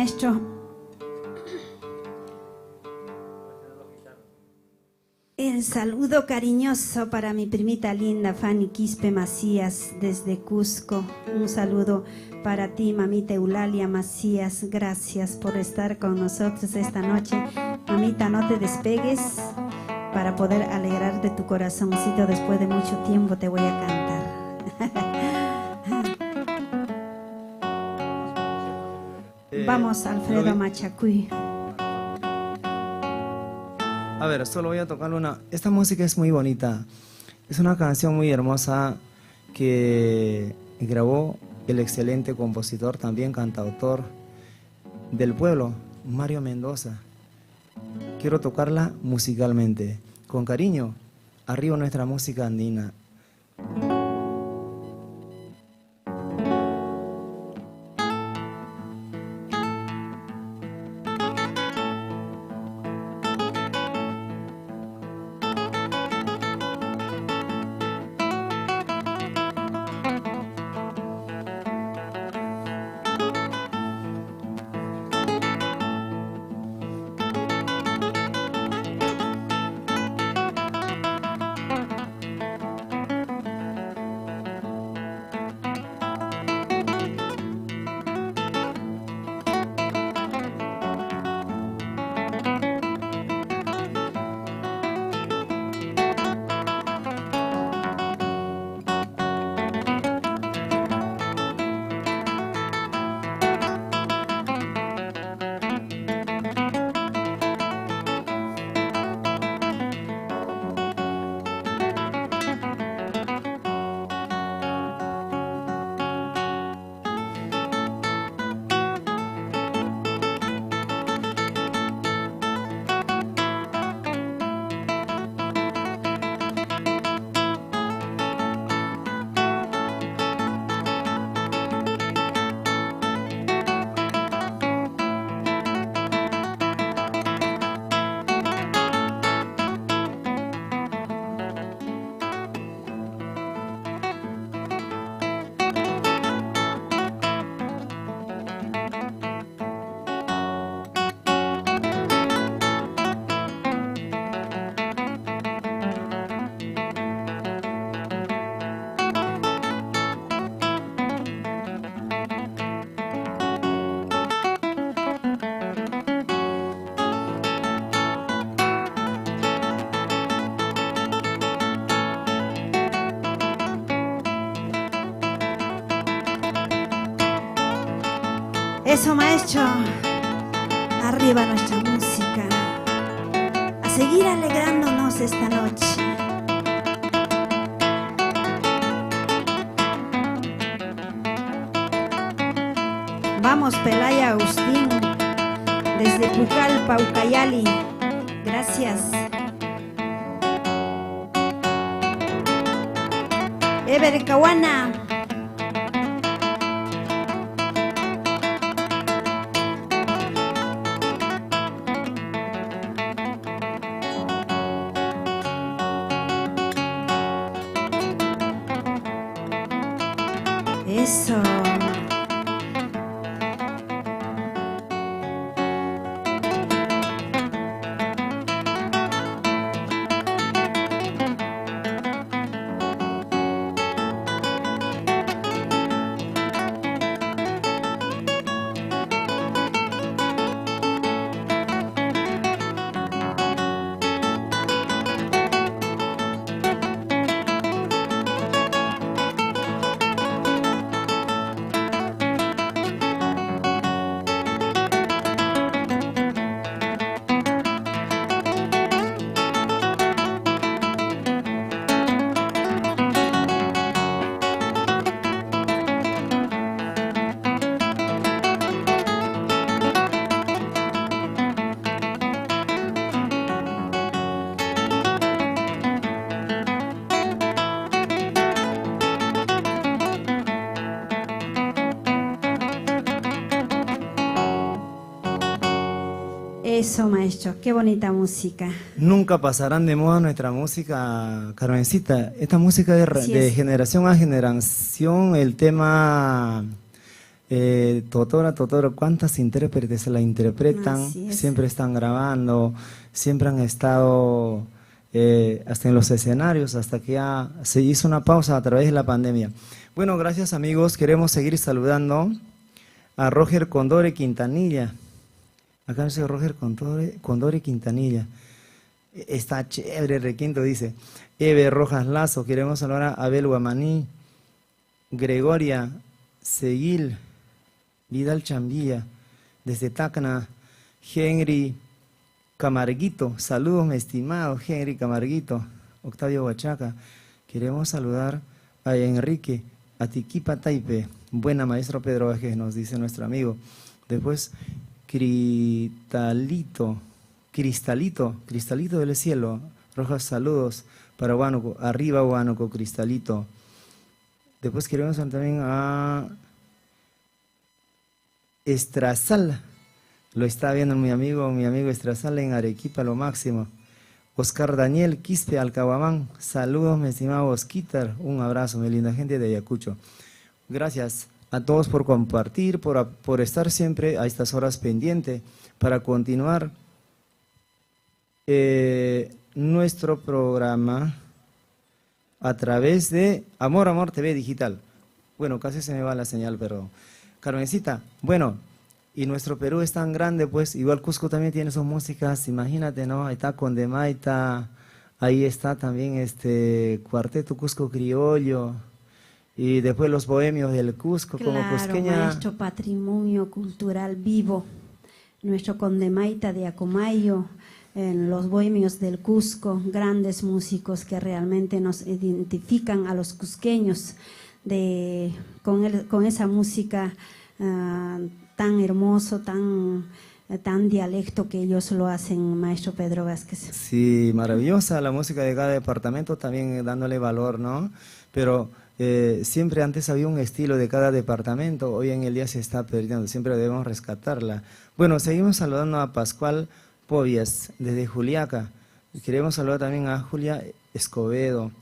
maestro. El saludo cariñoso para mi primita linda Fanny Quispe Macías desde Cusco. Un saludo para ti, mamita Eulalia Macías. Gracias por estar con nosotros esta noche. Mamita, no te despegues para poder alegrarte tu corazoncito. Después de mucho tiempo te voy a cantar. Vamos, Alfredo Machacuy. A ver, solo voy a tocar una. Esta música es muy bonita. Es una canción muy hermosa que grabó el excelente compositor, también cantautor del pueblo, Mario Mendoza. Quiero tocarla musicalmente. Con cariño, arriba nuestra música andina. Eso, maestro. Arriba nuestra música. A seguir alegrándonos esta noche. Vamos, Pelaya Agustín, desde Pucallpa, Ucayali. Gracias. Ever Cahuana. Eso. Eso, maestro, qué bonita música. Nunca pasarán de moda nuestra música, Carmencita. Esta música de generación a generación, el tema Totoro, ¿cuántas intérpretes la interpretan? Siempre están grabando, siempre han estado hasta en los escenarios, hasta que ya se hizo una pausa a través de la pandemia. Bueno, gracias amigos, queremos seguir saludando a Roger Condore Quintanilla. Acá dice Roger Condore Quintanilla. Está chévere, requinto, dice. Eve Rojas Lazo, queremos saludar a Abel Guamaní, Gregoria Seguil, Vidal Chambilla, desde Tacna, Henry Camarguito, saludos mi estimado Henry Camarguito, Octavio Huachaca, queremos saludar a Enrique Atiquipa Taipe, buena maestro Pedro Vázquez, nos dice nuestro amigo. Después Cristalito del cielo, Rojas, saludos para Huánuco, arriba Huánuco, Cristalito. Después queremos también a Estrazal, lo está viendo mi amigo Estrazal en Arequipa, lo máximo. Oscar Daniel Quispe Alcahuamán, saludos mi estimado Osquitar, un abrazo, mi linda gente de Ayacucho. Gracias a todos por compartir, por estar siempre a estas horas pendiente para continuar nuestro programa a través de Amor TV Digital. Bueno, casi se me va la señal, perdón. Carmencita, bueno, y nuestro Perú es tan grande, pues, igual Cusco también tiene sus músicas, imagínate, ¿no? Ahí está Condemaita, ahí está también Cuarteto Cusco Criollo, y después los bohemios del Cusco, claro, como cusqueña. Nuestro patrimonio cultural vivo, nuestro Condemaita de Acomayo, los bohemios del Cusco, grandes músicos que realmente nos identifican a los cusqueños con esa música tan hermoso, tan dialecto que ellos lo hacen, maestro Pedro Vázquez. Sí, maravillosa la música de cada departamento, también dándole valor, ¿no? Pero siempre antes había un estilo de cada departamento, hoy en el día se está perdiendo, siempre debemos rescatarla. Bueno, seguimos saludando a Pascual Povias, desde Juliaca. Queremos saludar también a Julia Escobedo,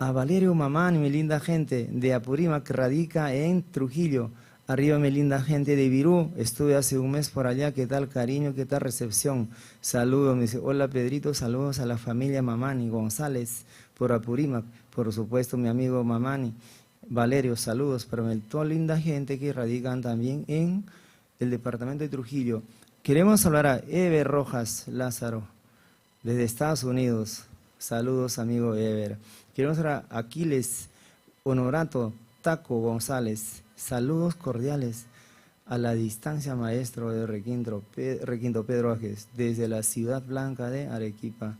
a Valerio Mamán, mi linda gente de Apurímac, que radica en Trujillo. Arriba mi linda gente de Virú, estuve hace un mes por allá, ¿qué tal cariño, qué tal recepción? Saludos, me dice, hola Pedrito, saludos a la familia Mamani González por Apurímac, por supuesto mi amigo Mamani. Valerio, saludos para toda linda gente que radican también en el departamento de Trujillo. Queremos hablar a Ever Rojas Lázaro, desde Estados Unidos. Saludos, amigo Ever. Queremos hablar a Aquiles Honorato Taco González. Saludos cordiales a la distancia, maestro de Requinto Pedro Vázquez, desde la ciudad blanca de Arequipa.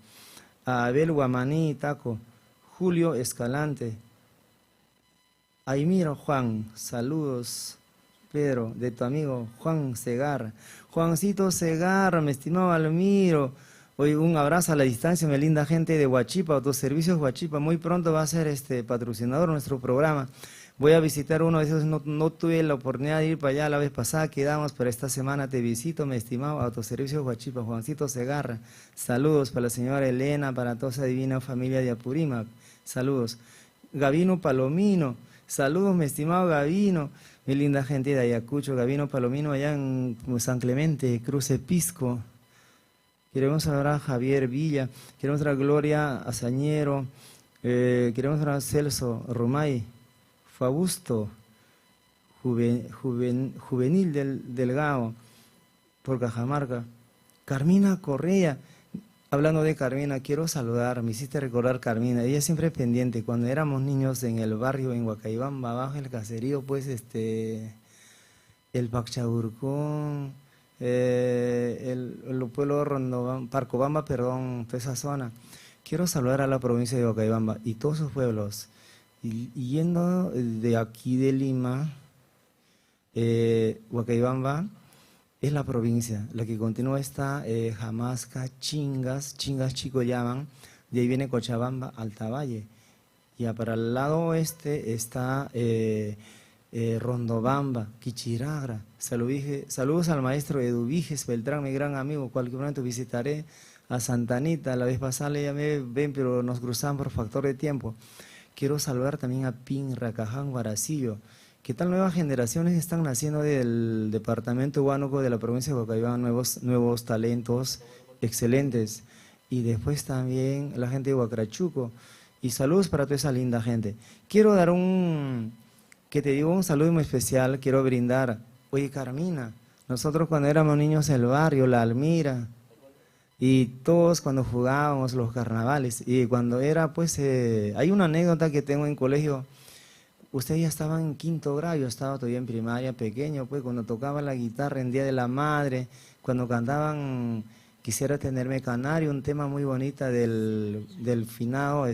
A Abel Guamaní Taco, Julio Escalante. Aymiro Juan, saludos. Pedro, de tu amigo Juan Segar. Juancito Segar, mi estimado Almiro. Hoy un abrazo a la distancia, mi linda gente de Huachipa, Autoservicios Huachipa. Muy pronto va a ser patrocinador de nuestro programa. Voy a visitar uno de esos, no tuve la oportunidad de ir para allá la vez pasada, quedamos, pero esta semana te visito, mi estimado Autoservicios Huachipa, Juancito Segarra. Saludos para la señora Elena, para toda esa divina familia de Apurímac. Saludos. Gavino Palomino, saludos, mi estimado Gavino. Mi linda gente de Ayacucho, Gavino Palomino, allá en San Clemente, Cruce Pisco. Queremos hablar a Javier Villa, queremos hablar a Gloria Azañero, queremos hablar a Celso Romay, Fausto, Juvenil Delgado, por Cajamarca. Carmina Correa, hablando de Carmina, quiero saludar, me hiciste recordar Carmina, ella siempre es pendiente, cuando éramos niños en el barrio, en Huacaibamba, abajo el caserío, pues el Pacchaburcón, el pueblo Rondobamba, Parcobamba, perdón, toda esa zona. Quiero saludar a la provincia de Huacaibamba y todos sus pueblos. Y yendo de aquí de Lima, Huacaibamba es la provincia, la que continúa está Jamasca, Chingas Chico llaman, de ahí viene Cochabamba, Altavalle, y para el lado oeste está Rondobamba, Quichiragra. Saludos al maestro Eduviges Beltrán, mi gran amigo, cualquier momento visitaré a Santa Anita, la vez pasada le llamé, ven, pero nos cruzamos por factor de tiempo. Quiero saludar también a Pin Racaján Guaracillo, ¿Qué tal nuevas generaciones están naciendo del departamento de Huánuco, de la provincia de Huancavelica, nuevos talentos excelentes? Y después también la gente de Huacrachuco. Y saludos para toda esa linda gente. Quiero dar un saludo muy especial, quiero brindar. Oye, Carmina, nosotros cuando éramos niños en el barrio, La Almira, y todos cuando jugábamos los carnavales, y cuando era, pues, hay una anécdota que tengo en colegio. Usted ya estaba en quinto grado, yo estaba todavía en primaria, pequeño, pues, cuando tocaba la guitarra en Día de la Madre, cuando cantaban Quisiera tenerme canario, un tema muy bonito del finado,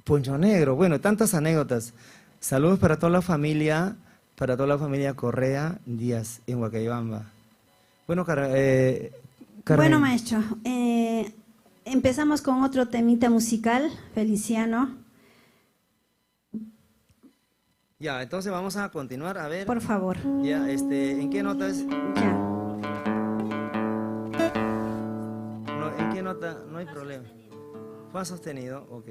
Poncho Negro. Bueno, tantas anécdotas. Saludos para toda la familia Correa Díaz en Huacaybamba. Bueno, Carmen. Bueno, maestro, empezamos con otro temita musical, Feliciano. Ya, entonces vamos a continuar, a ver. Por favor. Ya, ¿en qué nota es? Ya. No, ¿en qué nota? No hay problema. Fa sostenido, ok.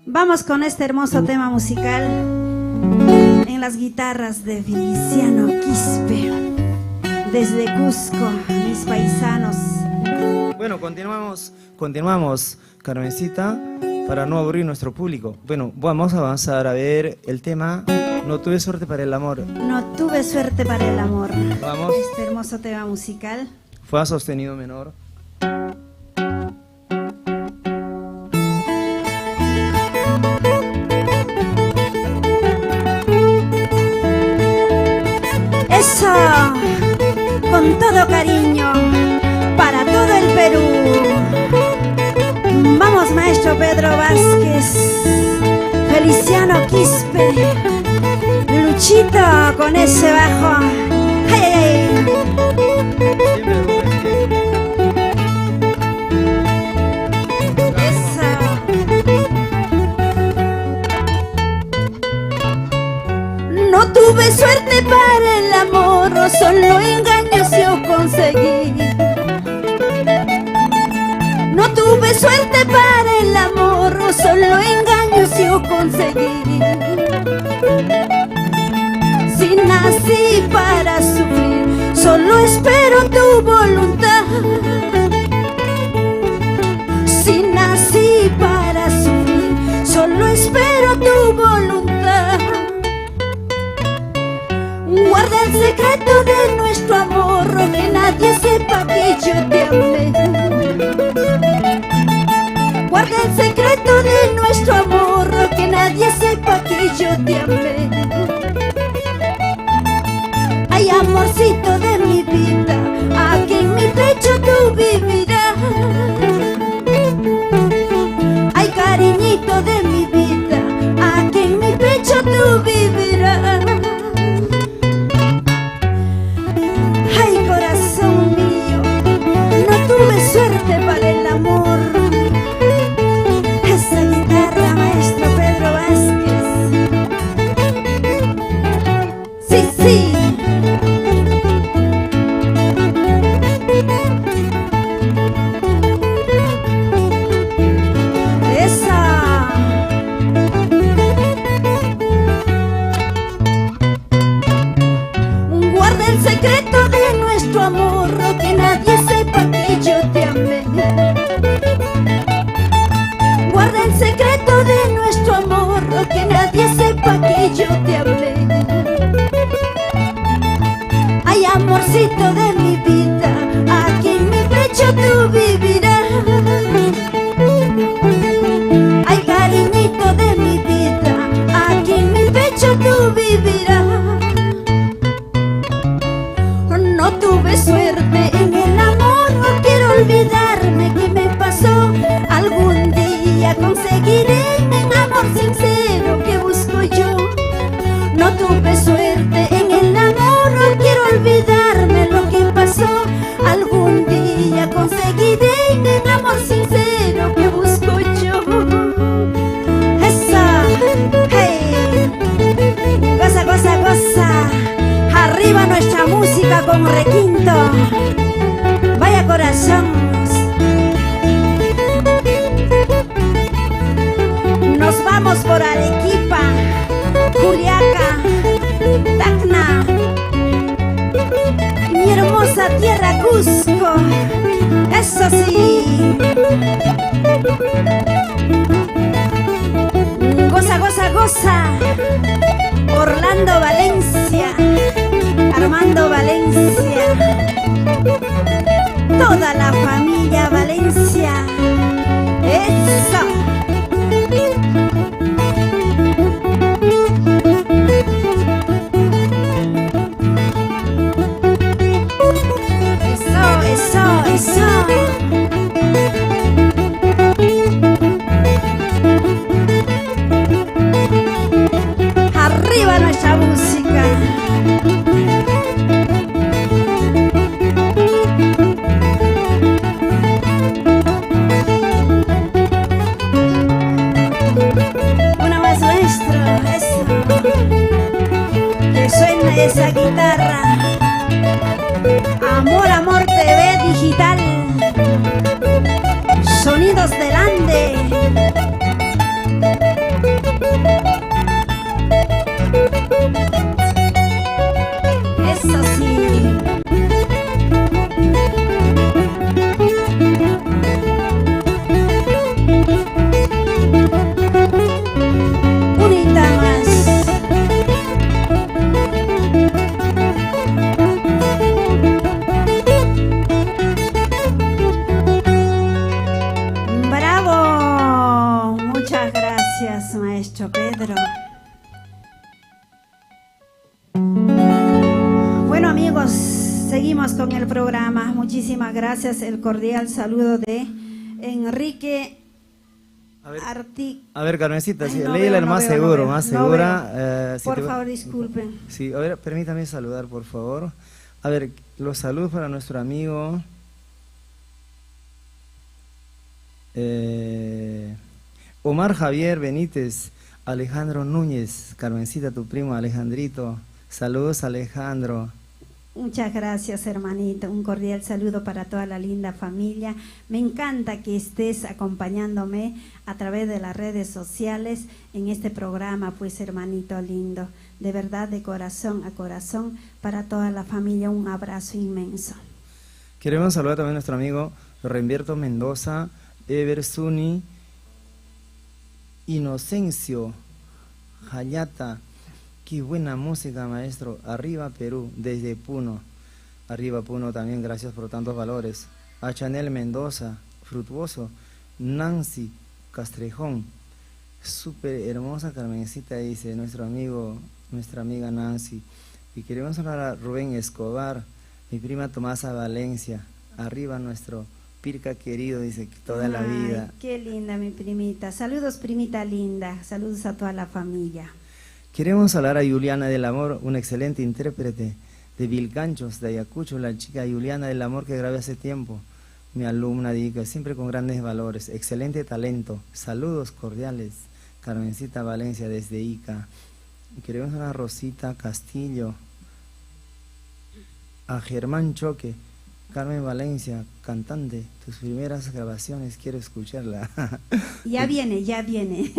Vamos con este hermoso tema musical en las guitarras de Feliciano Quispe, desde Cusco, mis paisanos. Bueno, continuamos, Carmencita, para no aburrir nuestro público. Bueno, vamos a avanzar a ver el tema No tuve suerte para el amor. No tuve suerte para el amor. Vamos. Este hermoso tema musical. Fa sostenido menor. Eso, con todo cariño, para todo el Perú. Vamos, maestro Pedro Vázquez, Feliciano Quispe, Luchito con ese bajo. ¡Ay, ay, ay! Eso. No tuve suerte para el amor, solo engaños yo conseguí. No tuve suerte para el amor, solo engaños yo conseguí. Si nací para sufrir, solo espero tu voluntad. Si nací para sufrir, solo espero tu voluntad. Guarda el secreto de nuestro amor, que nadie sepa que yo te amé. Guarda el secreto de nuestro amor, que nadie sepa que yo te amé. Ay, amorcito de mi vida, aquí en mi pecho tú vivirás. Ay, cariñito de mi vida, aquí en mi pecho tú vivirás. Ay, corazón mío, no tuve suerte para el amor. Esa guitarra, maestro Pedro Vázquez. Sí, sí. Esa. Guarda el secreto de nuestro amor, que nadie sepa que yo te amé. Guarda el secreto de nuestro amor, que nadie sepa que yo te amé. Ay, amorcito de mi vida, aquí en mi pecho tú vivirás. Ay, cariñito de mi vida, aquí en mi pecho tú vivirás. No tuve suerte en el amor, no quiero olvidarme que me pasó. Algún día conseguiré un amor sincero que busco yo. No tuve suerte en el amor, no quiero olvidarme lo que pasó. Algún día conseguiré un amor sincero que busco yo. Esa, hey, goza, goza, goza. Arriba nuestra música con requinto. Vaya corazón. vamos por Arequipa, Juliaca, Tacna, mi hermosa tierra Cusco. Eso sí. Goza, goza, goza. Orlando Valencia, Armando Valencia, toda la familia Valencia. Eso. Eso. Arriba nuestra música. Una más, maestro, eso. Que suena esa guitarra. Amor, Amor TV digital. Sonidos del Ande. Eso sí. Unita más. ¡Bravo! Muchas gracias, maestro Pedro. Bueno, amigos, seguimos con el programa. Muchísimas gracias. El cordial saludo de Enrique Arti. A ver, Carmencita, sí, no léela veo, más no veo, seguro, no más veo. segura. Por favor, disculpen. Sí, a ver, permítame saludar, por favor. A ver, los saludos para nuestro amigo Omar Javier Benítez, Alejandro Núñez, Carmencita, tu primo Alejandrito. Saludos, Alejandro. Muchas gracias, hermanito. Un cordial saludo para toda la linda familia. Me encanta que estés acompañándome a través de las redes sociales en este programa, pues, hermanito lindo. De verdad, de corazón a corazón, para toda la familia, un abrazo inmenso. Queremos saludar también a nuestro amigo Renberto Mendoza, Ever Zuni, Inocencio, Hayata. Qué buena música, maestro. Arriba Perú, desde Puno. Arriba Puno también, gracias por tantos valores. A Chanel Mendoza, Frutuoso. Nancy Castrejón. Súper hermosa Carmencita, dice nuestra amiga Nancy. Y queremos hablar a Rubén Escobar, mi prima Tomasa Valencia. Arriba nuestro Pirca querido, dice, toda la vida. Qué linda mi primita. Saludos, primita linda. Saludos a toda la familia. Queremos hablar a Juliana del Amor, una excelente intérprete de Vilcanchos, de Ayacucho, la chica Juliana del Amor que grabé hace tiempo, mi alumna de Ica, siempre con grandes valores, excelente talento. Saludos cordiales, Carmencita Valencia desde Ica. Queremos hablar a Rosita Castillo, a Germán Choque, Carmen Valencia, cantante, tus primeras grabaciones, quiero escucharla. Ya viene, ya viene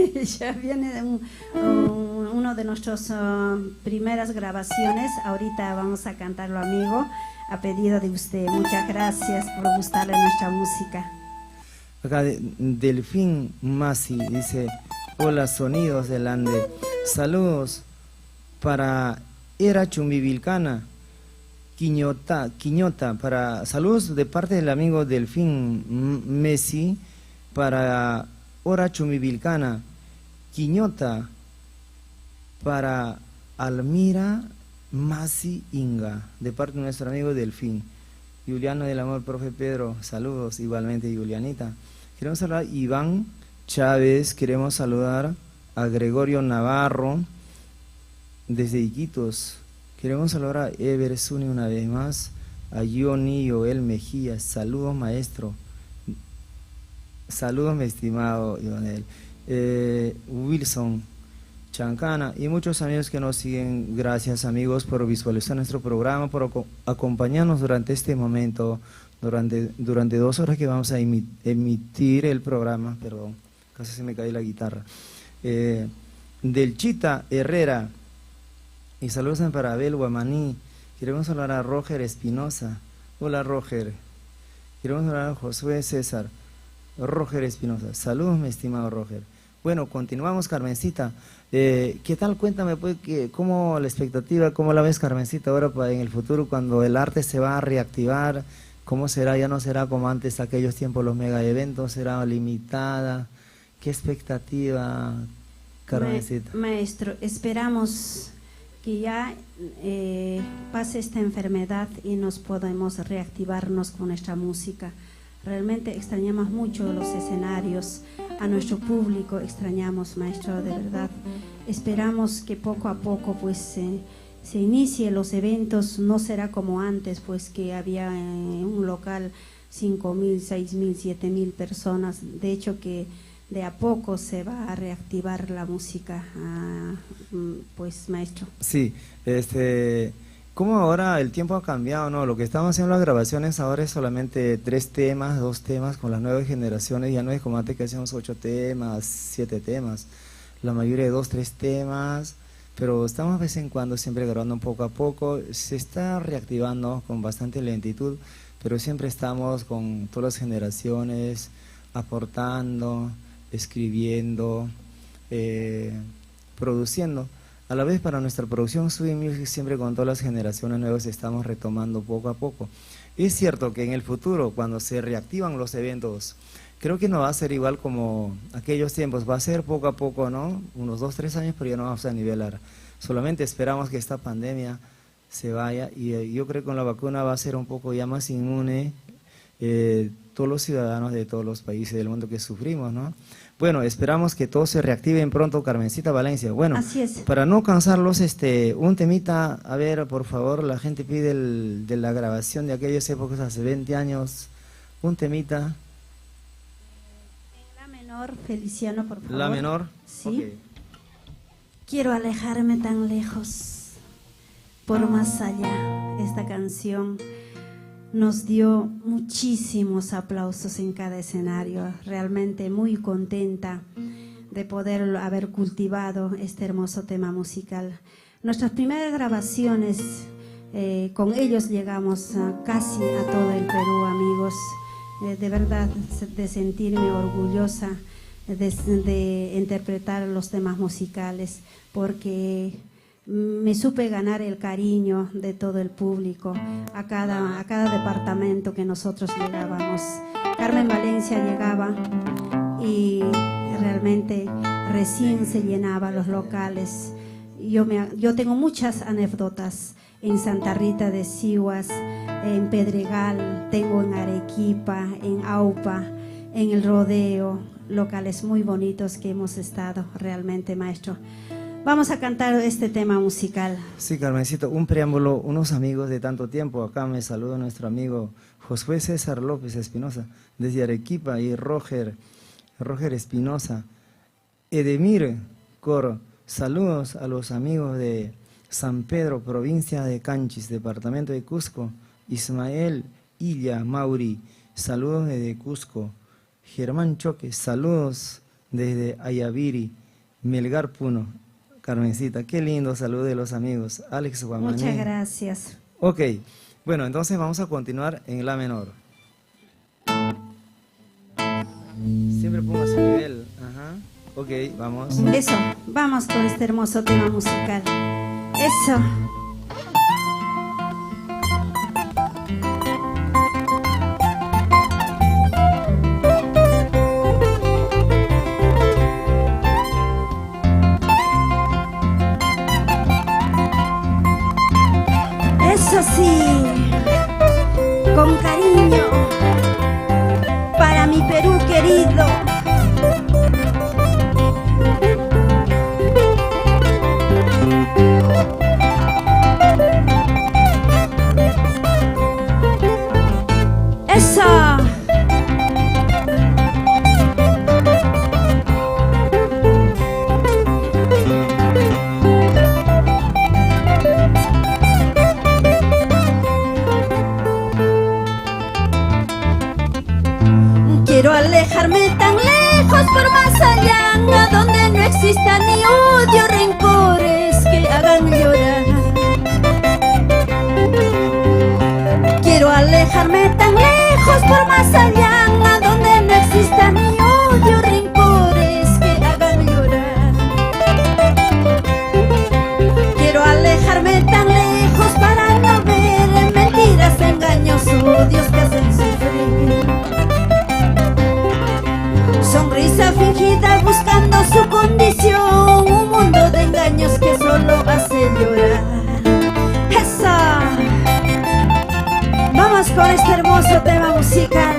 uno de nuestras primeras grabaciones. Ahorita vamos a cantarlo, amigo, a pedido de usted. Muchas gracias por gustarle nuestra música. Acá Delfín Masi dice, hola sonidos del Ande, saludos para Era Chumbivilcana, Quiñota, saludos de parte del amigo Delfín Messi para Ora Chumbivilcana, Quiñota, para Almira Masi Inga, de parte de nuestro amigo Delfín. Juliano del Amor, profe Pedro, saludos, igualmente Julianita. Queremos saludar a Iván Chávez, queremos saludar a Gregorio Navarro, desde Iquitos. Queremos saludar a Ever Zuni una vez más, a Johnny Joel Mejía, saludos maestro, saludos mi estimado Ivonel, Wilson Chancana y muchos amigos que nos siguen. Gracias amigos por visualizar nuestro programa, por acompañarnos durante este momento, durante 2 horas que vamos a emitir el programa, perdón, casi se me cae la guitarra. del Chita Herrera. Y saludos para Abel Guamaní. Queremos hablar a Roger Espinosa. Hola Roger. Queremos hablar a Josué César. Roger Espinosa. Saludos, mi estimado Roger. Bueno, continuamos, Carmencita. ¿Qué tal? Cuéntame, pues, cómo la expectativa, cómo la ves, Carmencita, ahora en el futuro, cuando el arte se va a reactivar. ¿Cómo será? Ya no será como antes, aquellos tiempos, los mega eventos, será limitada. ¿Qué expectativa, Carmencita? Maestro, esperamos que ya pase esta enfermedad y nos podemos reactivarnos con nuestra música. Realmente extrañamos mucho los escenarios, a nuestro público extrañamos, maestro, de verdad. Esperamos que poco a poco pues se inicie los eventos, no será como antes, pues que había en un local 5.000, 6.000, 7.000 personas. De hecho que de a poco se va a reactivar la música, pues, maestro. Sí, ¿cómo ahora el tiempo ha cambiado, no? Lo que estamos haciendo las grabaciones ahora es solamente 3 temas, 2 temas con las nuevas generaciones, ya no es como antes que hacíamos 8 temas, 7 temas, la mayoría de 2, 3 temas, pero estamos de vez en cuando siempre grabando poco a poco, se está reactivando con bastante lentitud, pero siempre estamos con todas las generaciones aportando, escribiendo, produciendo. A la vez para nuestra producción Swing Music siempre con todas las generaciones nuevas estamos retomando poco a poco. Y es cierto que en el futuro, cuando se reactivan los eventos, creo que no va a ser igual como aquellos tiempos, va a ser poco a poco, ¿no? Unos 2, 3 años, pero ya no vamos a nivelar. Solamente esperamos que esta pandemia se vaya y yo creo que con la vacuna va a ser un poco ya más inmune todos los ciudadanos de todos los países del mundo que sufrimos, ¿no? Bueno, esperamos que todos se reactiven pronto, Carmencita Valencia. Bueno, así es. Para no cansarlos, un temita, a ver, por favor, la gente pide de la grabación de aquellas épocas hace 20 años, un temita. En la menor, Feliciano, por favor. La menor. Sí. Okay. Quiero alejarme tan lejos, por más allá. Esta canción nos dio muchísimos aplausos en cada escenario, realmente muy contenta de poder haber cultivado este hermoso tema musical. Nuestras primeras grabaciones, con ellos llegamos casi a todo el Perú, amigos, de verdad de sentirme orgullosa de interpretar los temas musicales, porque me supe ganar el cariño de todo el público a cada departamento que nosotros llegábamos. Carmen Valencia llegaba y realmente recién se llenaban los locales. Yo tengo muchas anécdotas en Santa Rita de Sihuas, en Pedregal, tengo en Arequipa, en Aupa, en el Rodeo, locales muy bonitos que hemos estado realmente, maestro. Vamos a cantar este tema musical. Sí, Carmencito, un preámbulo, unos amigos de tanto tiempo. Acá me saluda nuestro amigo Josué César López Espinosa, desde Arequipa, y Roger Espinosa. Edemir Coro, saludos a los amigos de San Pedro, provincia de Canchis, departamento de Cusco. Ismael Illa Mauri, saludos desde Cusco. Germán Choque, saludos desde Ayaviri. Melgar Puno. Carmencita, qué lindo saludo de los amigos. Alex Guamaní. Muchas gracias. Ok, bueno, entonces vamos a continuar en la menor. Siempre pongo a su nivel. Ajá. Ok, vamos. Eso, vamos con este hermoso tema musical. Eso. Eso sí, con cariño, para mi Perú querido. con este hermoso tema musical.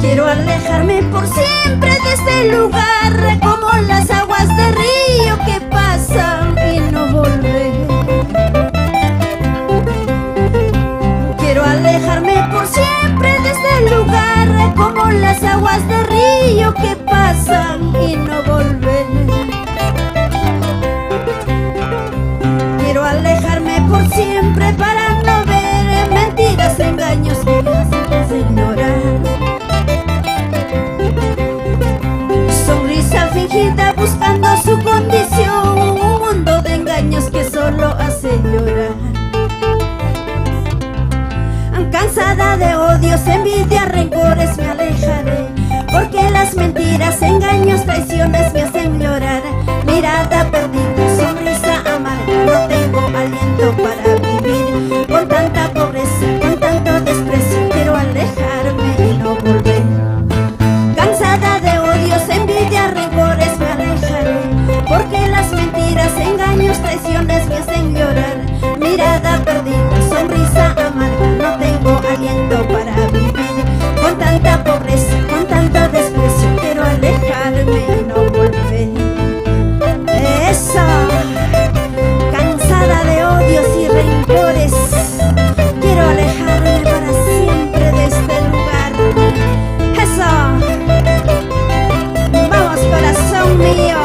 Quiero alejarme por siempre de este lugar, como las aguas de río que pasan y no volver. Quiero alejarme por siempre de este lugar, como las aguas de río que pasan y no volver. Quiero alejarme por siempre para no ver mentiras, engaños que me hacen llorar. Sonrisa fingida buscando su condición, un mundo de engaños que solo hace llorar. Cansada de odios, envidia, rencores me alejaré, porque las mentiras, engaños, traiciones me hacen llorar. Mirada perdida, sonrisa amarga, no tengo aliento para vivir. Con tanta pobreza, con tanto desprecio, quiero alejarme y no volver. Cansada de odios, envidia, rencores me alejaré, porque las mentiras, engaños, traiciones me hacen llorar. Mirada perdida, sonrisa amarga, no tengo aliento para vivir. Con tanta pobreza, con tanto desprecio, quiero alejarme y no volver. Eso, cansada de odios y rencores, quiero alejarme para siempre de este lugar. Eso, vamos corazón mío.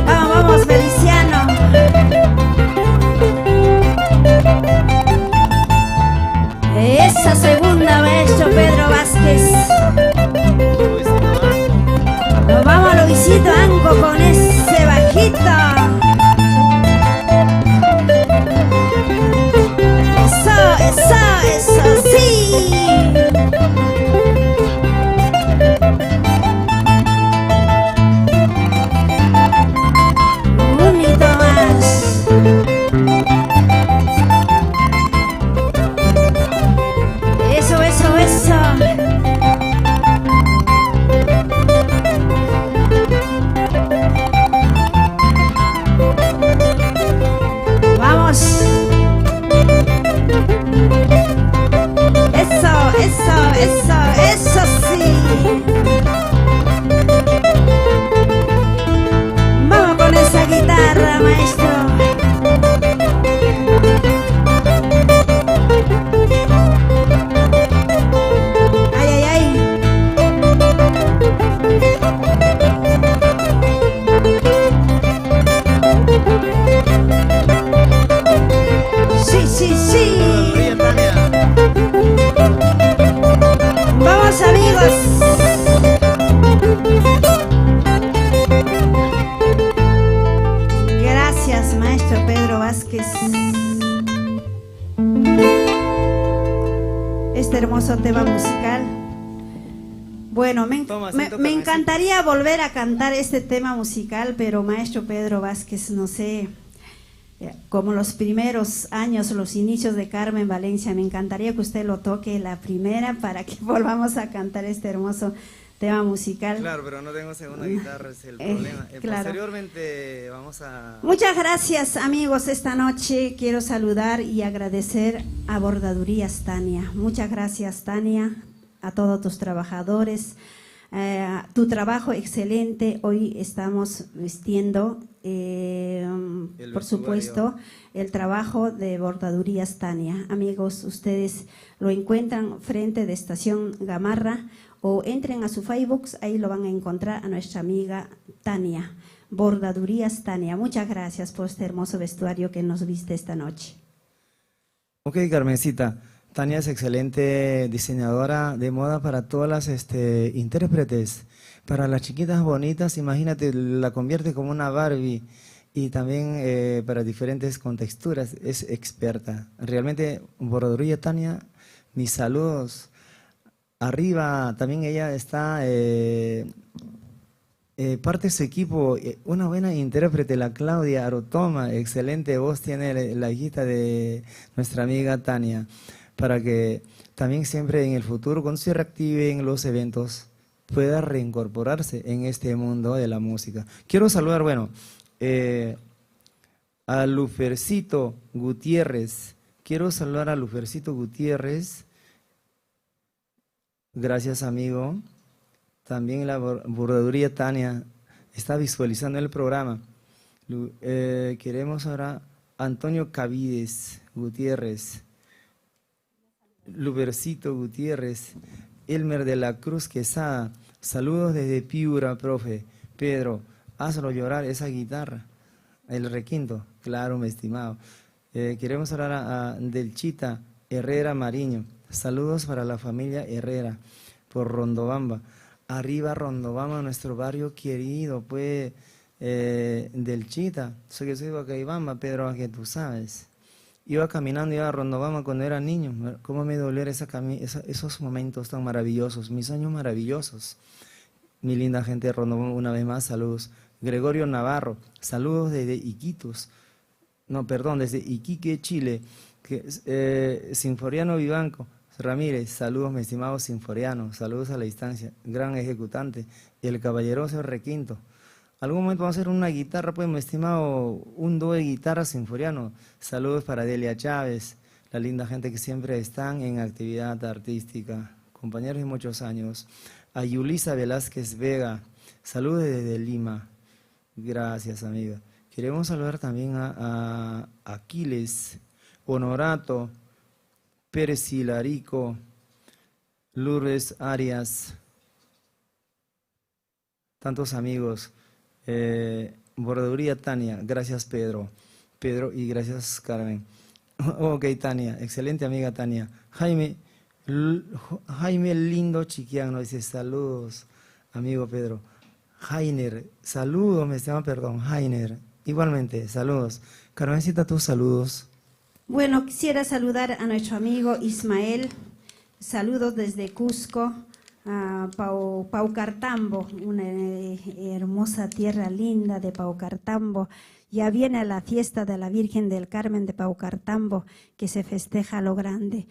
Vamos, Feliciano. Esa segunda, maestro Pedro Vázquez. Nos vamos a Luisito Anco con ese bajito. Eso, sí. Eso. Vamos. Eso sí. Vamos con esa guitarra, maestro. Sí. Vamos, amigos. Gracias, maestro Pedro Vázquez. Este hermoso tema musical. Bueno, me encantaría volver a cantar este tema musical, pero maestro Pedro Vázquez, no sé, como los primeros años, los inicios de Carmen Valencia, me encantaría que usted lo toque la primera para que volvamos a cantar este hermoso tema musical. Claro, pero no tengo segunda guitarra, es el problema. Claro. Posteriormente vamos a... Muchas gracias, amigos. Esta noche quiero saludar y agradecer a Bordadurías Tania. Muchas gracias, Tania, a todos tus trabajadores. Tu trabajo excelente. Hoy estamos vistiendo, por supuesto, el trabajo de Bordadurías Tania. Amigos, ustedes lo encuentran frente de Estación Gamarra o entren a su Facebook, ahí lo van a encontrar a nuestra amiga Tania, Bordadurías Tania. Muchas gracias por este hermoso vestuario que nos viste esta noche. Ok, Carmencita. Tania es excelente diseñadora de moda para todas las intérpretes. Para las chiquitas bonitas, imagínate, la convierte como una Barbie. Y también para diferentes contexturas, es experta. Realmente, bordaduría Tania, mis saludos. Arriba también ella está, parte de su equipo, una buena intérprete, la Claudia Arotoma, excelente voz tiene la hijita de nuestra amiga Tania, para que también siempre en el futuro, cuando se reactiven los eventos, pueda reincorporarse en este mundo de la música. Quiero saludar, bueno, a Lufercito Gutiérrez. Quiero saludar a Lufercito Gutiérrez. Gracias, amigo. También la bordaduría Tania está visualizando el programa. Queremos ahora Antonio Cavides Gutiérrez. Lufercito Gutiérrez. Elmer de la Cruz Quesada. Saludos desde Piura, profe. Pedro, hazlo llorar esa guitarra. El requinto, claro, mi estimado. Queremos hablar a Delchita Herrera Mariño. Saludos para la familia Herrera por Rondobamba. Arriba Rondobamba, nuestro barrio querido, pues, Delchita. Soy que soy de Guacaibamba, Pedro, que tú sabes. Iba caminando, iba a Rondobamba cuando era niño. Cómo me dolía esos momentos tan maravillosos, mis años maravillosos. Mi linda gente de Rondobamba, una vez más, saludos. Gregorio Navarro, saludos desde Iquitos, no, perdón, desde Iquique, Chile. Sinforiano Vivanco Ramírez, saludos, mi estimado Sinforiano, saludos a la distancia, gran ejecutante, y el caballeroso Requinto. Algún momento vamos a hacer una guitarra, pues, mi estimado, un dúo de guitarra Sinforiano. Saludos para Delia Chávez, la linda gente que siempre están en actividad artística, compañeros de muchos años. A Yulisa Velázquez Vega, saludos desde Lima. Gracias, amiga. Queremos saludar también a Aquiles, Honorato, Pérez Hilarico, Lourdes Arias, tantos amigos. Bordaduría Tania, gracias Pedro, y gracias Carmen. Ok, Tania, excelente amiga Tania. Jaime Lindo Chiquián nos dice saludos, amigo Pedro. Jainer, saludos, me llama, perdón, Jainer, igualmente, saludos. Carmencita, tus saludos. Bueno, quisiera saludar a nuestro amigo Ismael, saludos desde Cusco, a Paucartambo, una hermosa tierra linda de Paucartambo. Ya viene la fiesta de la Virgen del Carmen de Paucartambo, que se festeja a lo grande.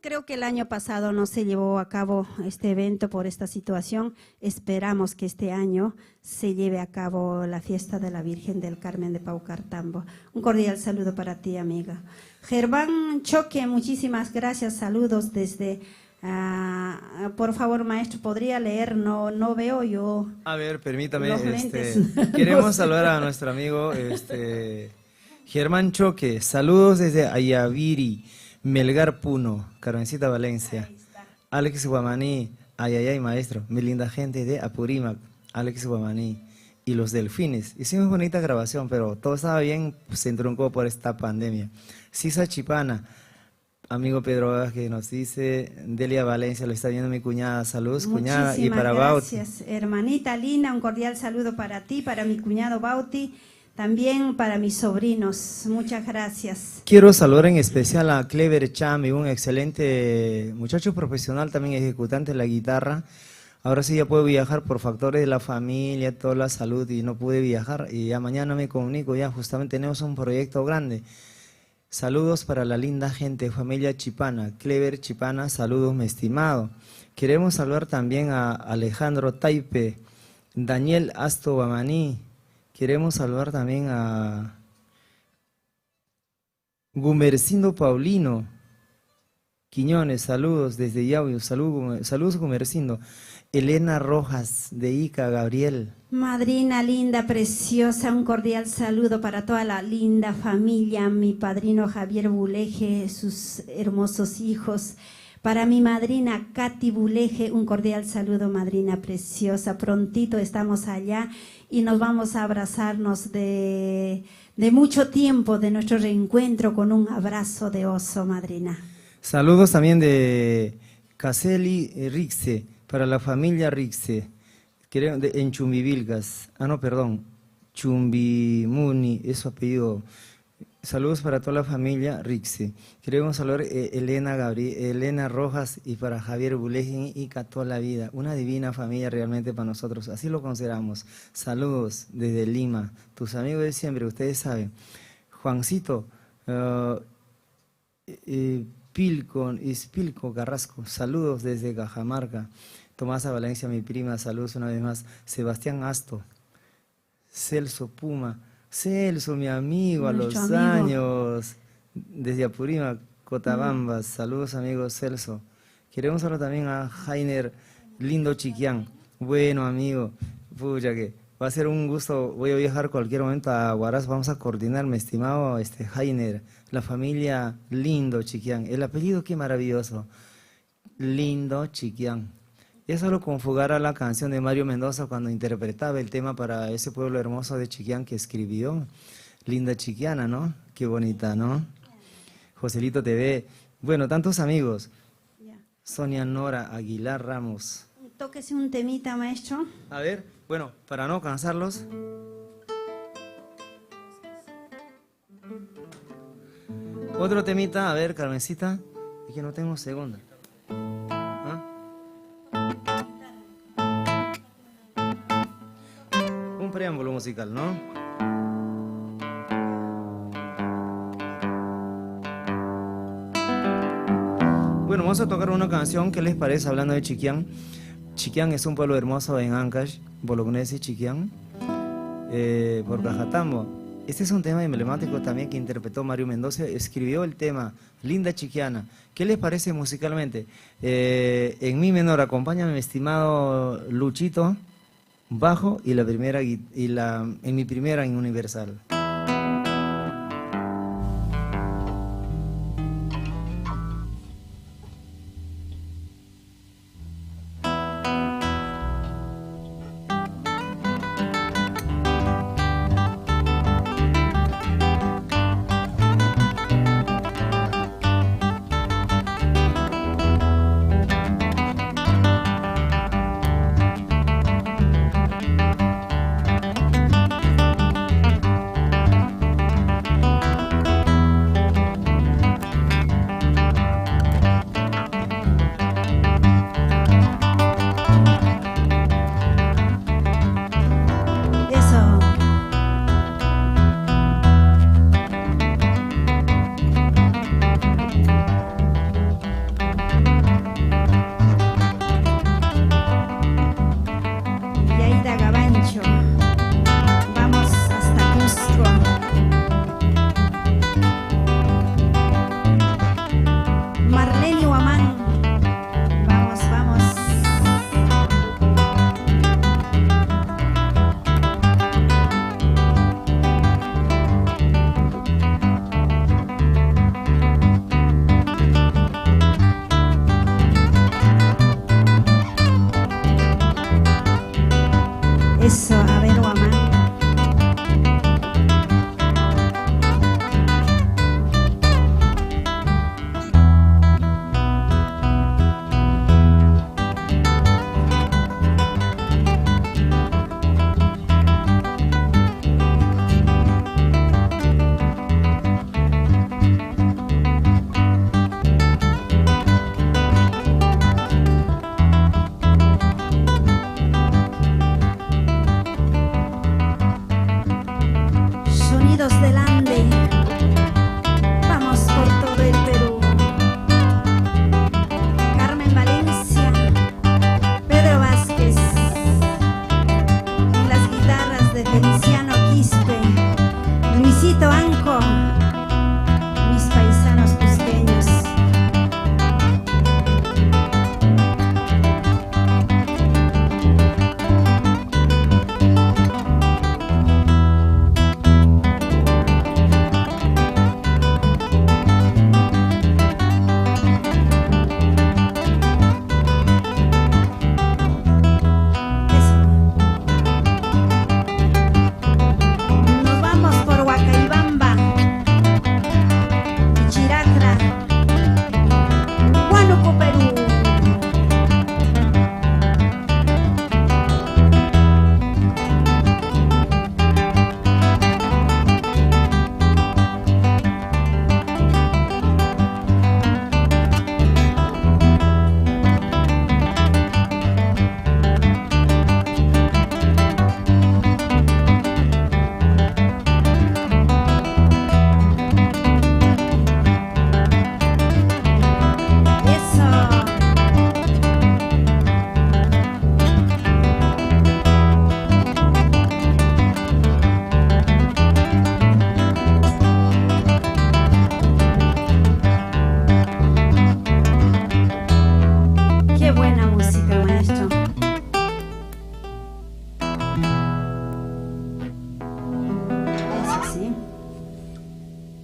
Creo que el año pasado no se llevó a cabo este evento por esta situación. Esperamos que este año se lleve a cabo la fiesta de la Virgen del Carmen de Paucartambo. Un cordial saludo para ti, amiga. Germán Choque, muchísimas gracias. Saludos desde... por favor, maestro, ¿podría leer? No veo yo. A ver, permítame. Los lentes. Queremos saludar a nuestro amigo Germán Choque. Saludos desde Ayaviri. Melgar Puno, Carmencita Valencia, Alex Guamaní, ay, maestro, mi linda gente de Apurímac, Alex Guamaní, y los Delfines. Hicimos bonita grabación, pero todo estaba bien, pues, se entroncó por esta pandemia. Sisa Chipana, amigo Pedro, que nos dice, Delia Valencia, lo está viendo mi cuñada, saludos cuñada, y para Bauti. Gracias, hermanita Lina, un cordial saludo para ti, para mi cuñado Bauti. También para mis sobrinos, muchas gracias. Quiero saludar en especial a Clever Chami, un excelente muchacho profesional, también ejecutante de la guitarra. Ahora sí ya puedo viajar por factores de la familia, toda la salud, y no pude viajar. Y ya mañana me comunico, ya justamente tenemos un proyecto grande. Saludos para la linda gente, familia Chipana, Clever Chipana, saludos mi estimado. Queremos saludar también a Alejandro Taipe, Daniel Asto Bamaní. Queremos saludar también a Gumercindo Paulino Quiñones, saludos desde Yauyos, saludos Gumercindo. Elena Rojas de Ica, Gabriel. Madrina linda, preciosa, un cordial saludo para toda la linda familia, mi padrino Javier Buleje, sus hermosos hijos. Para mi madrina Katy Buleje, un cordial saludo, madrina preciosa. Prontito estamos allá y nos vamos a abrazarnos de mucho tiempo de nuestro reencuentro con un abrazo de oso, madrina. Saludos también de Caseli Rixe, para la familia Rixe, en Chumbivilcas. Ah, no, perdón, Chumbimuni, es su apellido. Saludos para toda la familia Rixe. Queremos saludar a Elena Rojas y para Javier Bulegin y toda la vida. Una divina familia realmente para nosotros, así lo consideramos. Saludos desde Lima, tus amigos de siempre, ustedes saben. Juancito, Ispilco Carrasco, saludos desde Cajamarca. Tomasa Valencia, mi prima, saludos una vez más. Sebastián Asto, Celso Puma. Celso, mi amigo, a los años, desde Apurímac, Cotabambas, saludos amigos Celso. Queremos hablar también a Jainer Lindo Chiquián, bueno amigo, pucha que va a ser un gusto, voy a viajar cualquier momento a Huaraz, vamos a coordinar, mi estimado Jainer, la familia Lindo Chiquián, el apellido qué maravilloso, Lindo Chiquián. Es solo conjugar a la canción de Mario Mendoza cuando interpretaba el tema para ese pueblo hermoso de Chiquián que escribió. Linda Chiquiana, ¿no? Qué bonita, ¿no? Joselito TV. Bueno, tantos amigos. Sonia Nora Aguilar Ramos. Tóquese un temita, maestro. A ver, bueno, para no cansarlos. Otro temita, a ver, Carmencita. Es que no tengo segunda. Preámbulo musical, ¿no? Bueno, vamos a tocar una canción, ¿qué les parece? Hablando de Chiquián. Chiquián es un pueblo hermoso en Ancash, Bolognesi, Chiquián, por Cajatambo. Este es un tema emblemático también que interpretó Mario Mendoza, escribió el tema Linda Chiquiana. ¿Qué les parece musicalmente? En mi menor, acompáñame, mi estimado Luchito. Bajo y la primera en mi primera en Universal.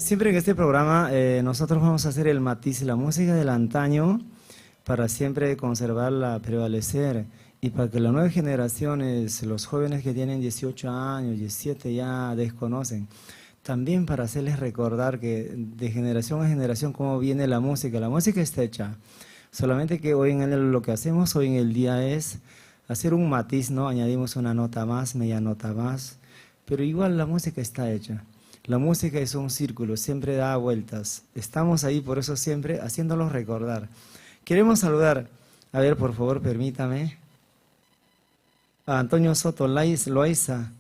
Siempre en este programa nosotros vamos a hacer el matiz, la música del antaño, para siempre conservarla, prevalecer, y para que las nuevas generaciones, los jóvenes que tienen 18 años, 17 ya desconocen, también para hacerles recordar que de generación a generación cómo viene la música. La música está hecha, solamente que hoy lo que hacemos hoy en el día es hacer un matiz, ¿no? Añadimos una nota más, media nota más, pero igual la música está hecha. La música es un círculo, siempre da vueltas. Estamos ahí por eso siempre haciéndolos recordar. Queremos saludar, a ver, por favor, permítame, a Antonio Soto Loaiza,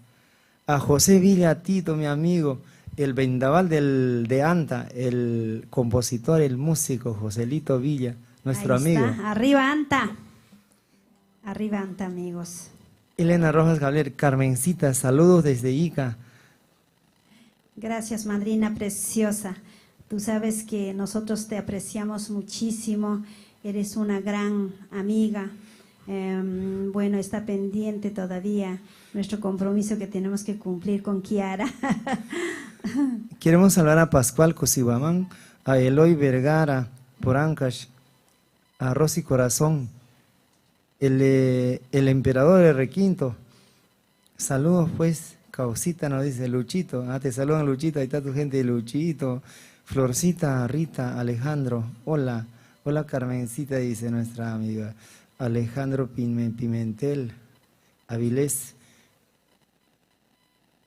a José Villa Tito, mi amigo, el vendaval de Anta, el compositor, el músico, Joselito Villa, nuestro Ahí está. amigo. Arriba Anta. Arriba Anta, amigos. Elena Rojas Gabriel, Carmencita, saludos desde Ica. Gracias, madrina preciosa. Tú sabes que nosotros te apreciamos muchísimo. Eres una gran amiga. Bueno, está pendiente todavía nuestro compromiso que tenemos que cumplir con Kiara. Queremos saludar a Pascual Cosibamán, a Eloy Vergara, por Ancash, a Rosy Corazón, el emperador de Requinto. Saludos pues, Causita nos dice Luchito. Te saludan Luchito, ahí está tu gente, Luchito. Florcita, Rita, Alejandro, hola. Hola Carmencita, dice nuestra amiga. Alejandro Pimentel, Avilés.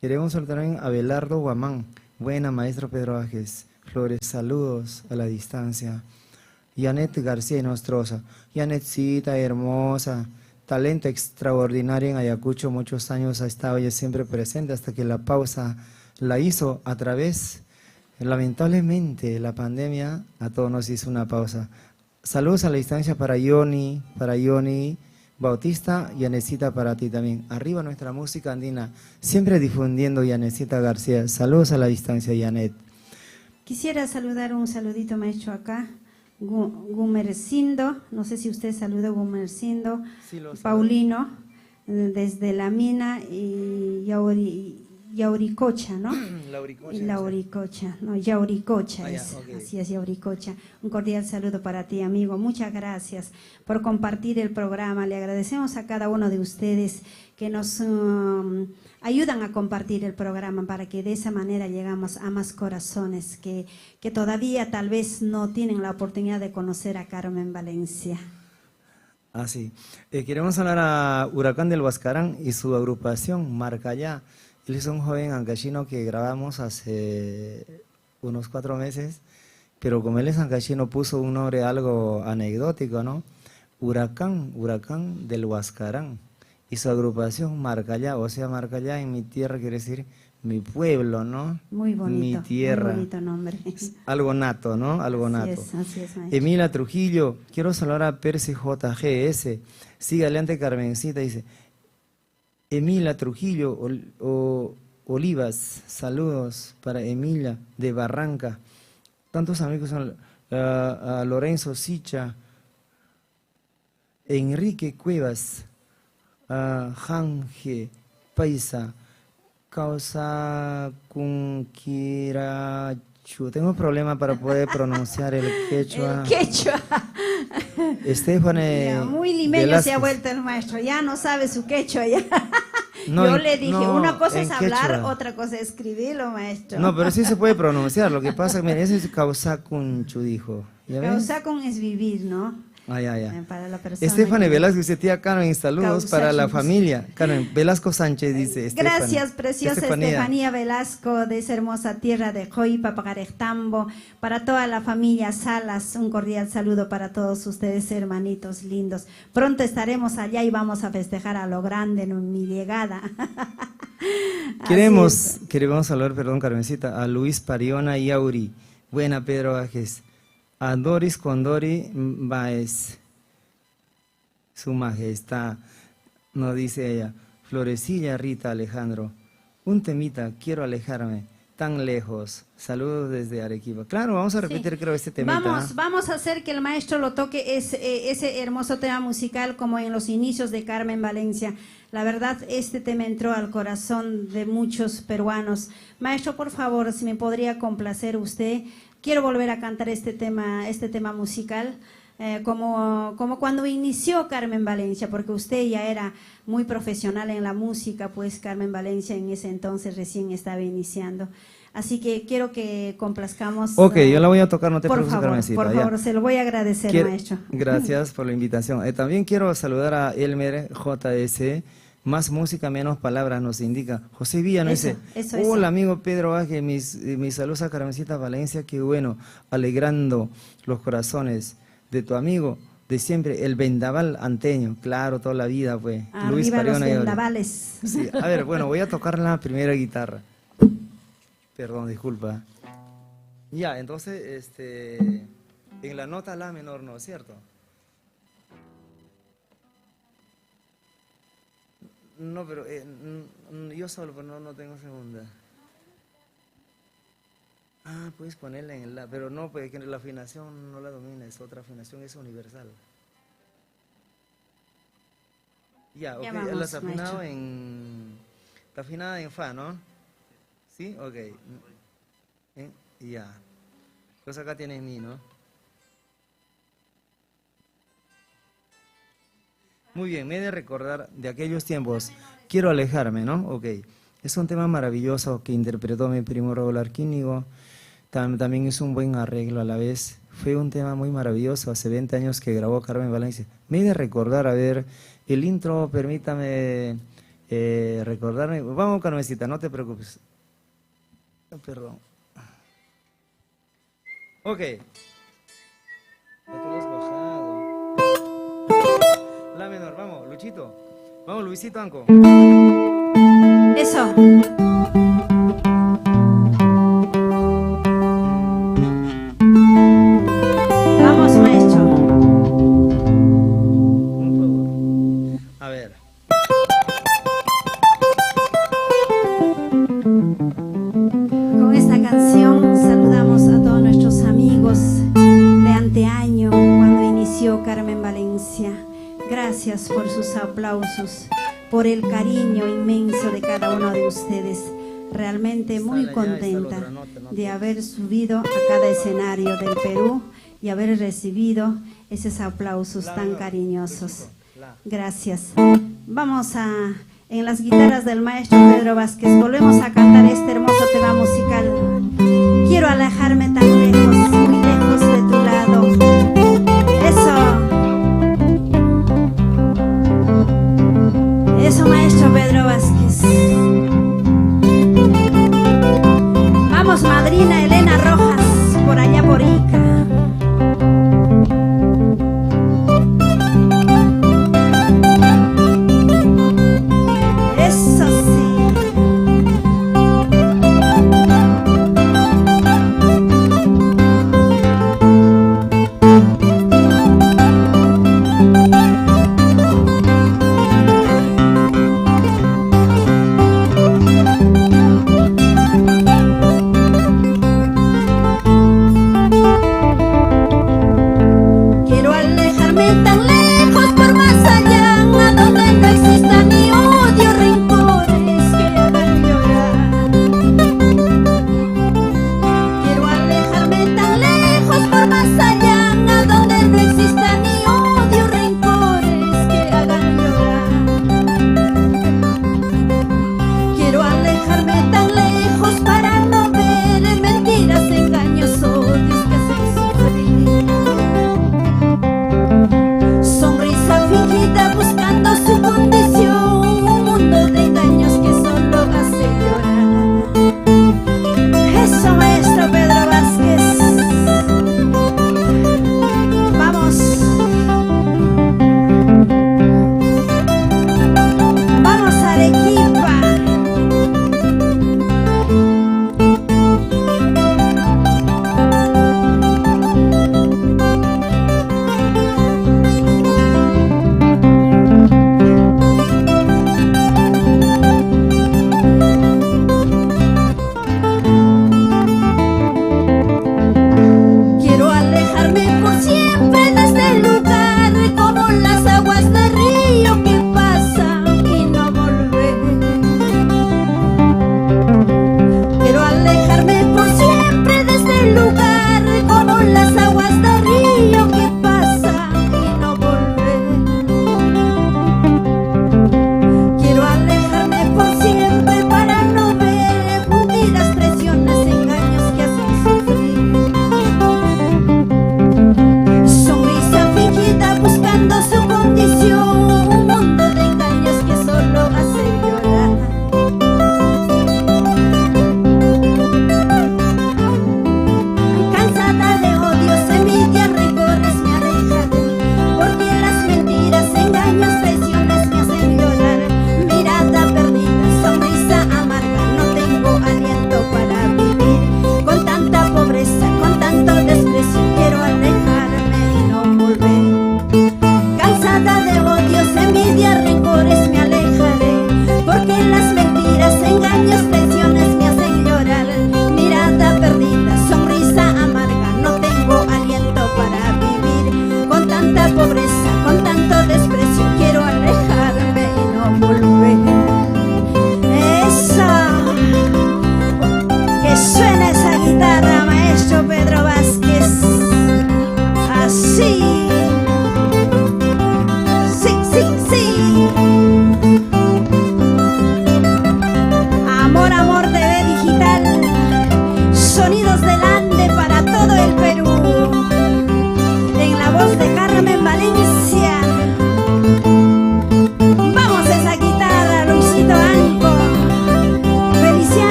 Queremos saludar también a Abelardo Guamán. Buena, maestro Pedro Ajes. Flores, saludos a la distancia. Janet García Nostroza. Janetcita, hermosa. Talento extraordinario en Ayacucho. Muchos años ha estado ella siempre presente hasta que la pausa la hizo a través. Lamentablemente la pandemia a todos nos hizo una pausa. Saludos a la distancia para Yoni Bautista y Anecita para ti también. Arriba nuestra música andina, siempre difundiendo Yanecita García. Saludos a la distancia, Yanet. Quisiera saludar un saludito maestro acá. Gumercindo, no sé si usted saludó Gumercindo. Sí, Paulino, desde la mina y Yauricocha, ¿no? Yauricocha, no, Yauricocha es, okay. Así es, Yauricocha. Un cordial saludo para ti, amigo. Muchas gracias por compartir el programa. Le agradecemos a cada uno de ustedes que nos ayudan a compartir el programa para que de esa manera llegamos a más corazones que todavía tal vez no tienen la oportunidad de conocer a Carmen Valencia. Sí. Queremos hablar a Huracán del Huascarán y su agrupación Marcayá. Él es un joven ancashino que grabamos hace unos 4 meses, pero como él es ancashino puso un nombre algo anecdótico, ¿no? Huracán del Huascarán. Y su agrupación Marcayá, o sea, Marcayá en mi tierra quiere decir mi pueblo, ¿no? Muy bonito, mi tierra. Muy bonito nombre. Algo nato, ¿no? Algo nato. Así es, maestro. Emilia Trujillo, quiero saludar a Percy JGS. Sigue adelante Carmencita, dice... Emilia Trujillo Olivas, saludos para Emilia de Barranca. Tantos amigos son a Lorenzo Sicha, Enrique Cuevas, a Janje Paisa, Causa Kunquirachu. Tengo problema para poder pronunciar el quechua. El quechua. Estefane muy limeño Velázquez. Se ha vuelto el maestro, ya no sabe su quechua ya. No, yo le dije, no, una cosa es hablar, quechua. otra cosa es escribirlo, maestro. No, pero sí se puede pronunciar, lo que pasa es que ese es Causacunchu, dijo. Causacun es vivir, ¿no? Para la persona. Estefane Velasco dice, tía Carmen, saludos para la familia. Carmen, Velasco Sánchez dice, Estefane. Gracias, preciosa Estefanía Velasco, de esa hermosa tierra de Joipa, Pagarejtambo, para toda la familia Salas, un cordial saludo para todos ustedes, hermanitos lindos. Pronto estaremos allá y vamos a festejar a lo grande en mi llegada. Queremos saludar, perdón, Carmencita, a Luis Pariona y Auri. Buena, Pedro Ajes. A Doris Condori Baez, su majestad, nos dice ella, Florecilla Rita Alejandro, un temita, quiero alejarme, tan lejos. Saludos desde Arequipa. Claro, vamos a repetir, Sí. creo, este temita. Vamos a hacer que el maestro lo toque ese hermoso tema musical como en los inicios de Carmen Valencia. La verdad, este tema entró al corazón de muchos peruanos. Maestro, por favor, si me podría complacer usted. Quiero volver a cantar este tema musical. Como cuando inició Carmen Valencia, porque usted ya era muy profesional en la música, pues Carmen Valencia en ese entonces recién estaba iniciando. Así que quiero que complazcamos. Ok, yo la voy a tocar, no te preocupes, Carmencita. Por favor, se lo voy a agradecer, maestro. Gracias por la invitación. También quiero saludar a Elmer JS. Más música, menos palabras, nos indica. José Villa nos dice, hola amigo Pedro Vázquez, mis saludos a Carmencita Valencia, que bueno, alegrando los corazones de tu amigo de siempre, el vendaval anteño, claro, toda la vida, pues. Luis Arriba los Pariona. vendavales. Sí, a ver, bueno, voy a tocar la primera guitarra. Perdón, disculpa. Ya, entonces, en la nota la menor, ¿no es cierto? No, pero yo solo, pero no tengo segunda. Ah, puedes ponerla en el la, pero no, pues que la afinación no la domina, es otra afinación, es universal. Ya, ok, vamos, la has afinado maestro. está afinada en fa, ¿no? ¿Sí? Ok. Ya. Pues acá tienes mi, ¿no? Muy bien, me he de recordar de aquellos tiempos. Quiero alejarme, ¿no? Ok. Es un tema maravilloso que interpretó mi primo Raúl Arquínigo. También es un buen arreglo a la vez. Fue un tema muy maravilloso, hace 20 años que grabó Carmen Valencia. Me he de recordar, a ver, el intro, permítame recordarme. Vamos, Carmencita, no te preocupes. Perdón. Ok. Ya tú lo has bajado. La menor, vamos, Luchito. Vamos, Luisito Anco. Eso. Vamos, maestro. Un favor. A ver. Con esta canción saludamos a todos nuestros amigos de anteaño cuando inició Carmen Valencia. Gracias por sus aplausos, por el cariño inmenso de cada uno de ustedes. Realmente muy contenta de haber subido a cada escenario del Perú y haber recibido esos aplausos tan cariñosos. Gracias. Vamos en las guitarras del maestro Pedro Vázquez, volvemos a cantar este hermoso tema musical. Quiero alejarme tan lejos, muy lejos de tu lado. Eso, maestro Pedro Vázquez. Vamos, madrina Elena Rojas, por allá por Ica. Eso sí.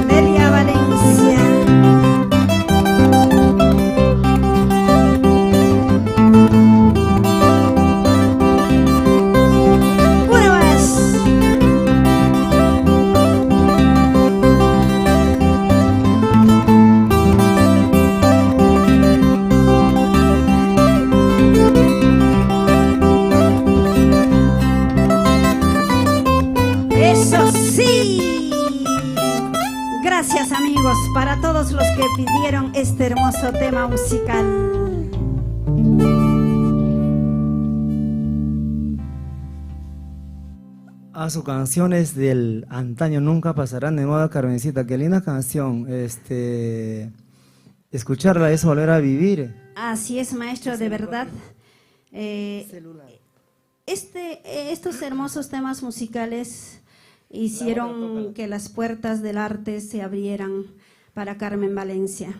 Delia Valencia. Una más. Eso sí. Gracias amigos para todos los que pidieron este hermoso tema musical. A sus canciones del antaño nunca pasarán de moda, Carmencita. Qué linda canción. Escucharla es volver a vivir. Así es, maestro, de verdad. Estos hermosos temas musicales hicieron que las puertas del arte se abrieran para Carmen Valencia.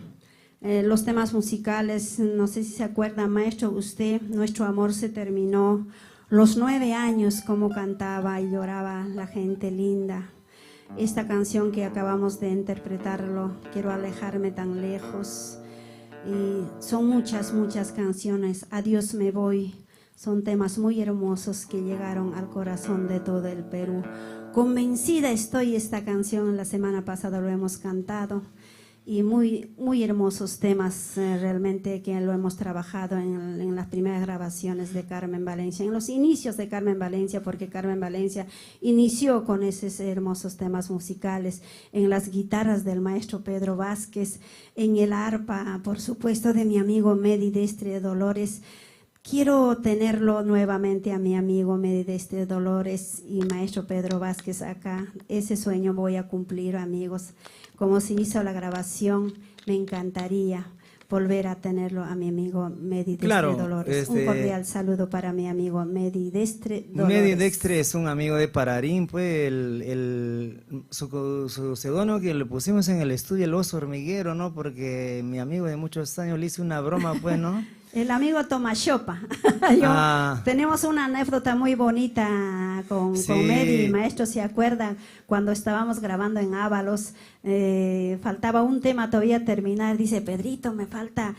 Los temas musicales, no sé si se acuerda, maestro, usted, nuestro amor se terminó. Los 9 años, como cantaba y lloraba la gente linda. Esta canción que acabamos de interpretarlo, Quiero alejarme tan lejos. Y son muchas, muchas canciones. Adiós me voy. Son temas muy hermosos que llegaron al corazón de todo el Perú. Convencida estoy, esta canción la semana pasada lo hemos cantado. Y muy, muy hermosos temas realmente que lo hemos trabajado en las primeras grabaciones de Carmen Valencia, en los inicios de Carmen Valencia, porque Carmen Valencia inició con esos hermosos temas musicales, en las guitarras del maestro Pedro Vázquez, en el arpa, por supuesto, de mi amigo Medi Destre Dolores. Quiero tenerlo nuevamente a mi amigo Medi Destre Dolores y maestro Pedro Vázquez acá. Ese sueño voy a cumplir, amigos. Como se hizo la grabación, me encantaría volver a tenerlo a mi amigo Medi Destre Dolores. Un cordial saludo para mi amigo Medi Destre Dolores. Medi Destre es un amigo de Pararín, pues su seudónimo que le pusimos en el estudio, el oso hormiguero, ¿no? Porque mi amigo de muchos años le hizo una broma, pues, ¿no? El amigo Tomashopa. Tenemos una anécdota muy bonita con Medi, maestro, ¿se acuerdan? Cuando estábamos grabando en Ábalos, faltaba un tema todavía terminar, dice, Pedrito, me falta,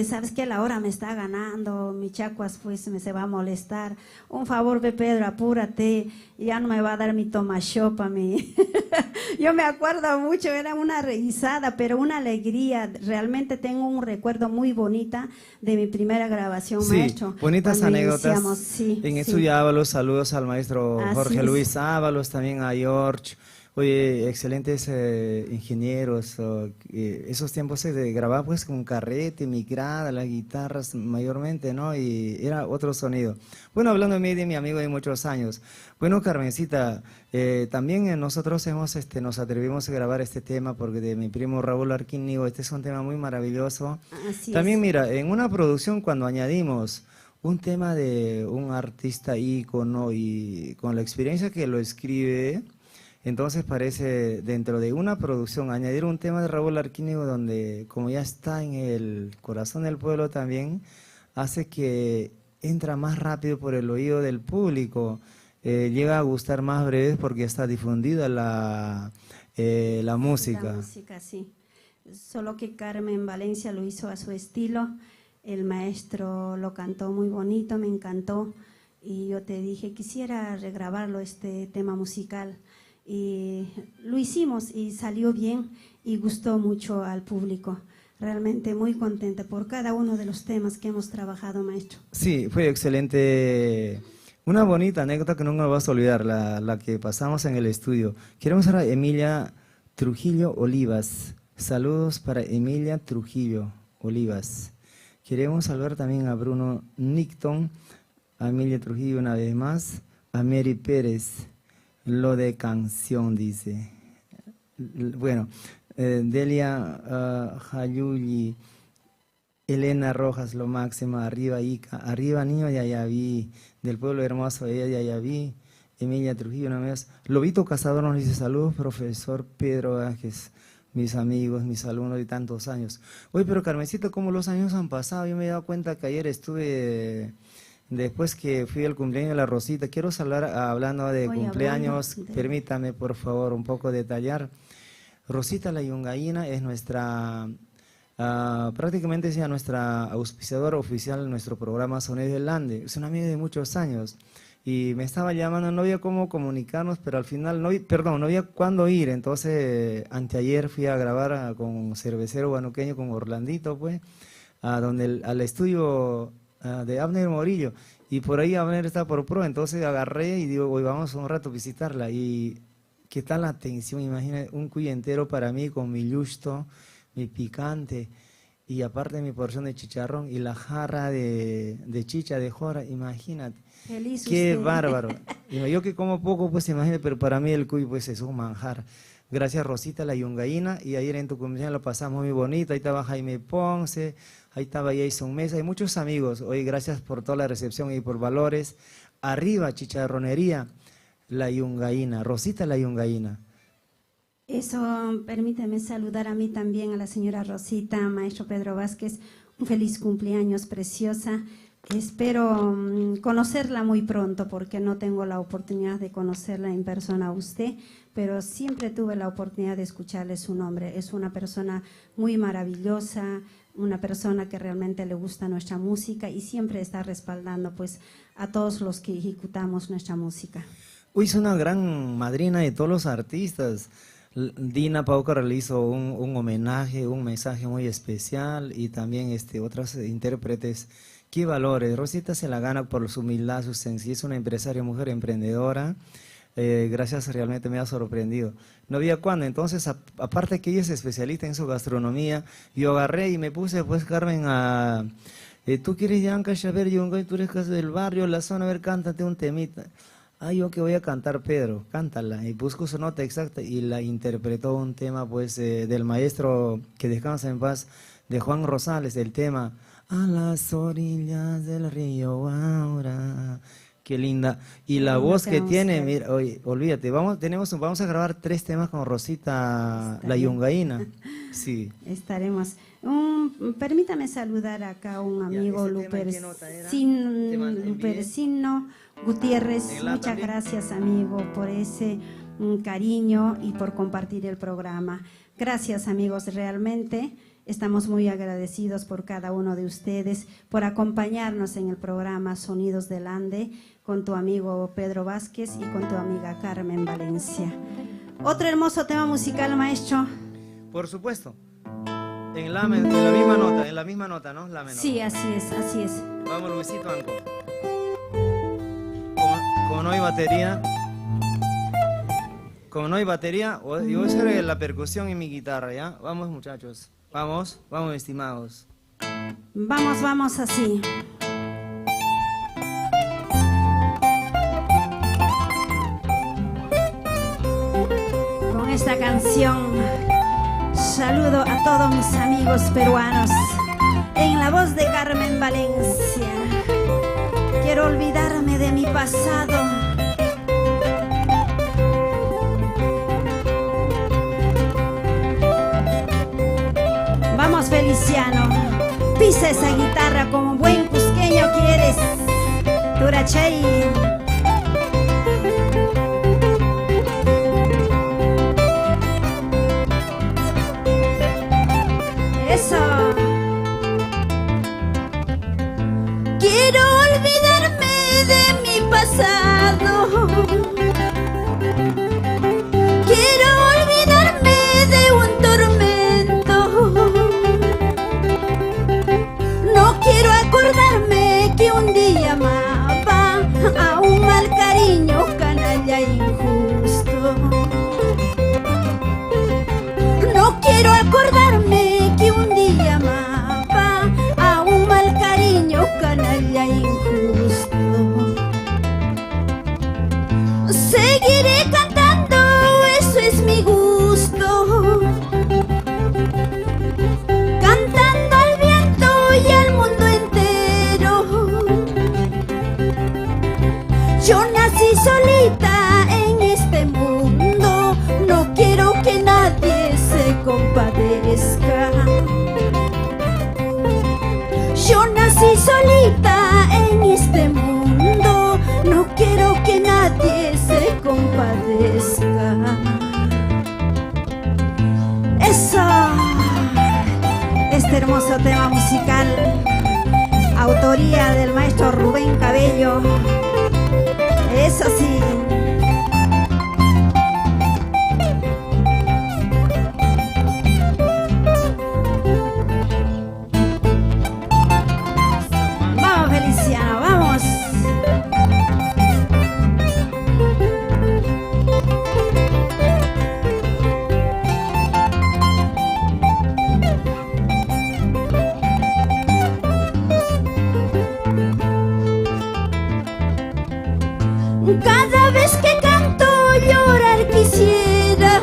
¿sabes qué? La hora me está ganando, mi chacuas pues se va a molestar. Un favor, ve Pedro, apúrate, ya no me va a dar mi Tomashopa, Yo me acuerdo mucho, era una risada, pero una alegría. Realmente tengo un recuerdo muy bonita de mi primera grabación, maestro. Bonitas anécdotas. En estudio Ábalos, saludos al maestro Jorge Luis Ábalos, también a George. Oye, excelentes ingenieros. Esos tiempos se grababa pues con carrete, micrada, las guitarras mayormente, ¿no? Y era otro sonido. Bueno, hablando de mí, de mi amigo de muchos años. Bueno, Carmencita, también nosotros nos atrevimos a grabar este tema porque de mi primo Raúl Arquínigo, este es un tema muy maravilloso. También, mira, en una producción cuando añadimos un tema de un artista ícono y con la experiencia que lo escribe, entonces parece dentro de una producción añadir un tema de Raúl Arquínigo donde como ya está en el corazón del pueblo también, hace que entra más rápido por el oído del público, llega a gustar más breve porque está difundida la música. La música, sí. Solo que Carmen Valencia lo hizo a su estilo, el maestro lo cantó muy bonito, me encantó y yo te dije quisiera regrabarlo este tema musical. Y lo hicimos y salió bien y gustó mucho al público. Realmente muy contenta por cada uno de los temas que hemos trabajado, maestro. Sí, fue excelente. Una bonita anécdota que nunca vas a olvidar, la que pasamos en el estudio. Queremos a Emilia Trujillo Olivas. Saludos para Emilia Trujillo Olivas. Queremos saludar también a Bruno Nicton, a Emilia Trujillo una vez más, a Mary Pérez. Lo de canción, dice. Bueno, Delia Jayuli, Elena Rojas, lo máximo, arriba Ica, arriba niño de Ayaví, del pueblo hermoso de Ayaví, Emilia Trujillo, una vez. Lobito Cazador nos dice, saludos, profesor Pedro Ángel, mis amigos, mis alumnos de tantos años. Oye, pero Carmencita, ¿cómo los años han pasado? Yo me he dado cuenta que ayer estuve Después que fui al cumpleaños de la Rosita, quiero hablar hablando de Voy cumpleaños, hablando de- permítame por favor un poco detallar. Rosita la Yungaína es nuestra, prácticamente sea nuestra auspiciadora oficial en nuestro programa Sonidos del Ande. Es una amiga de muchos años y me estaba llamando, no había cómo comunicarnos, pero al final, no había cuándo ir. Entonces, anteayer fui a grabar con Cervecero Guanuqueño, con Orlandito, pues, al estudio de Abner Morillo. Y por ahí Abner está por pro, entonces agarré y digo, hoy vamos un rato a visitarla. Y qué tal la atención, imagínate, un cuy entero para mí con mi yusto, mi picante y aparte mi porción de chicharrón y la jarra de chicha de jora, imagínate. Feliz Qué usted. bárbaro. Y yo que como poco, pues imagínate, pero para mí el cuy pues es un manjar. Gracias Rosita la Yungaína, y ayer en tu cumpleaños lo pasamos muy bonito, ahí estaba Jaime Ponce, ahí estaba Jason Mesa, hay muchos amigos. Hoy gracias por toda la recepción y por valores. Arriba, chicharronería, la Yungaína, Rosita la Yungaína. Eso, permíteme saludar a mí también, a la señora Rosita, maestro Pedro Vázquez, un feliz cumpleaños, preciosa. Espero conocerla muy pronto porque no tengo la oportunidad de conocerla en persona a usted, pero siempre tuve la oportunidad de escucharle su nombre. Es una persona muy maravillosa, una persona que realmente le gusta nuestra música y siempre está respaldando pues a todos los que ejecutamos nuestra música. Uy, es una gran madrina de todos los artistas. Dina Paucar le hizo un homenaje, un mensaje muy especial y también otras intérpretes. Qué valores. Rosita se la gana por su humildad, su sencillez, una empresaria, mujer emprendedora. Gracias, realmente me ha sorprendido. No había cuándo, entonces, aparte que ella es especialista en su gastronomía, yo agarré y me puse, pues, Carmen, tú quieres Yanka Xavier Yungay, tú eres casa del barrio, la zona, a ver, cántate un temita. Yo que voy a cantar, Pedro, cántala. Y busco su nota exacta y la interpretó un tema, pues, del maestro que descansa en paz, de Juan Rosales, el tema A las orillas del río Aura. Qué linda. Y la voz que tiene, mira, oye, olvídate, vamos a grabar 3 temas con Rosita la Yungaína. Sí. Estaremos. Permítame saludar acá a un amigo Lupercino Gutiérrez. Muchas gracias, amigo, por ese cariño y por compartir el programa. Gracias, amigos, realmente estamos muy agradecidos por cada uno de ustedes, por acompañarnos en el programa Sonidos del Ande con tu amigo Pedro Vázquez y con tu amiga Carmen Valencia. Otro hermoso tema musical, maestro. Por supuesto. En la misma nota, ¿no? La menor. Sí, así es, así es. Vamos, Luisito Anco. Como no hay batería, yo voy a hacer la percusión y mi guitarra, ¿ya? Vamos, muchachos. Vamos, estimados. Vamos así. Con esta canción saludo a todos mis amigos peruanos en la voz de Carmen Valencia. Quiero olvidarme de mi pasado. Vamos, Feliciano, pisa esa guitarra como buen cusqueño quieres. Turachay. Eso. Quiero olvidarme de mi pasado. Quiero olvidarme de un tormento. No quiero acordarme que un día amaba a un mal cariño, canalla injusto. No quiero acordarme que un día amaba a un mal cariño, canalla injusto. Seguiré cantando, eso es mi gusto. Cantando al viento y al mundo entero. Yo nací solita en este mundo. No quiero que nadie se compadezca. este hermoso tema musical, autoría del maestro Rubén Cabello. Eso sí. Vamos, Feliciano, vamos. Cada vez que canto llorar quisiera,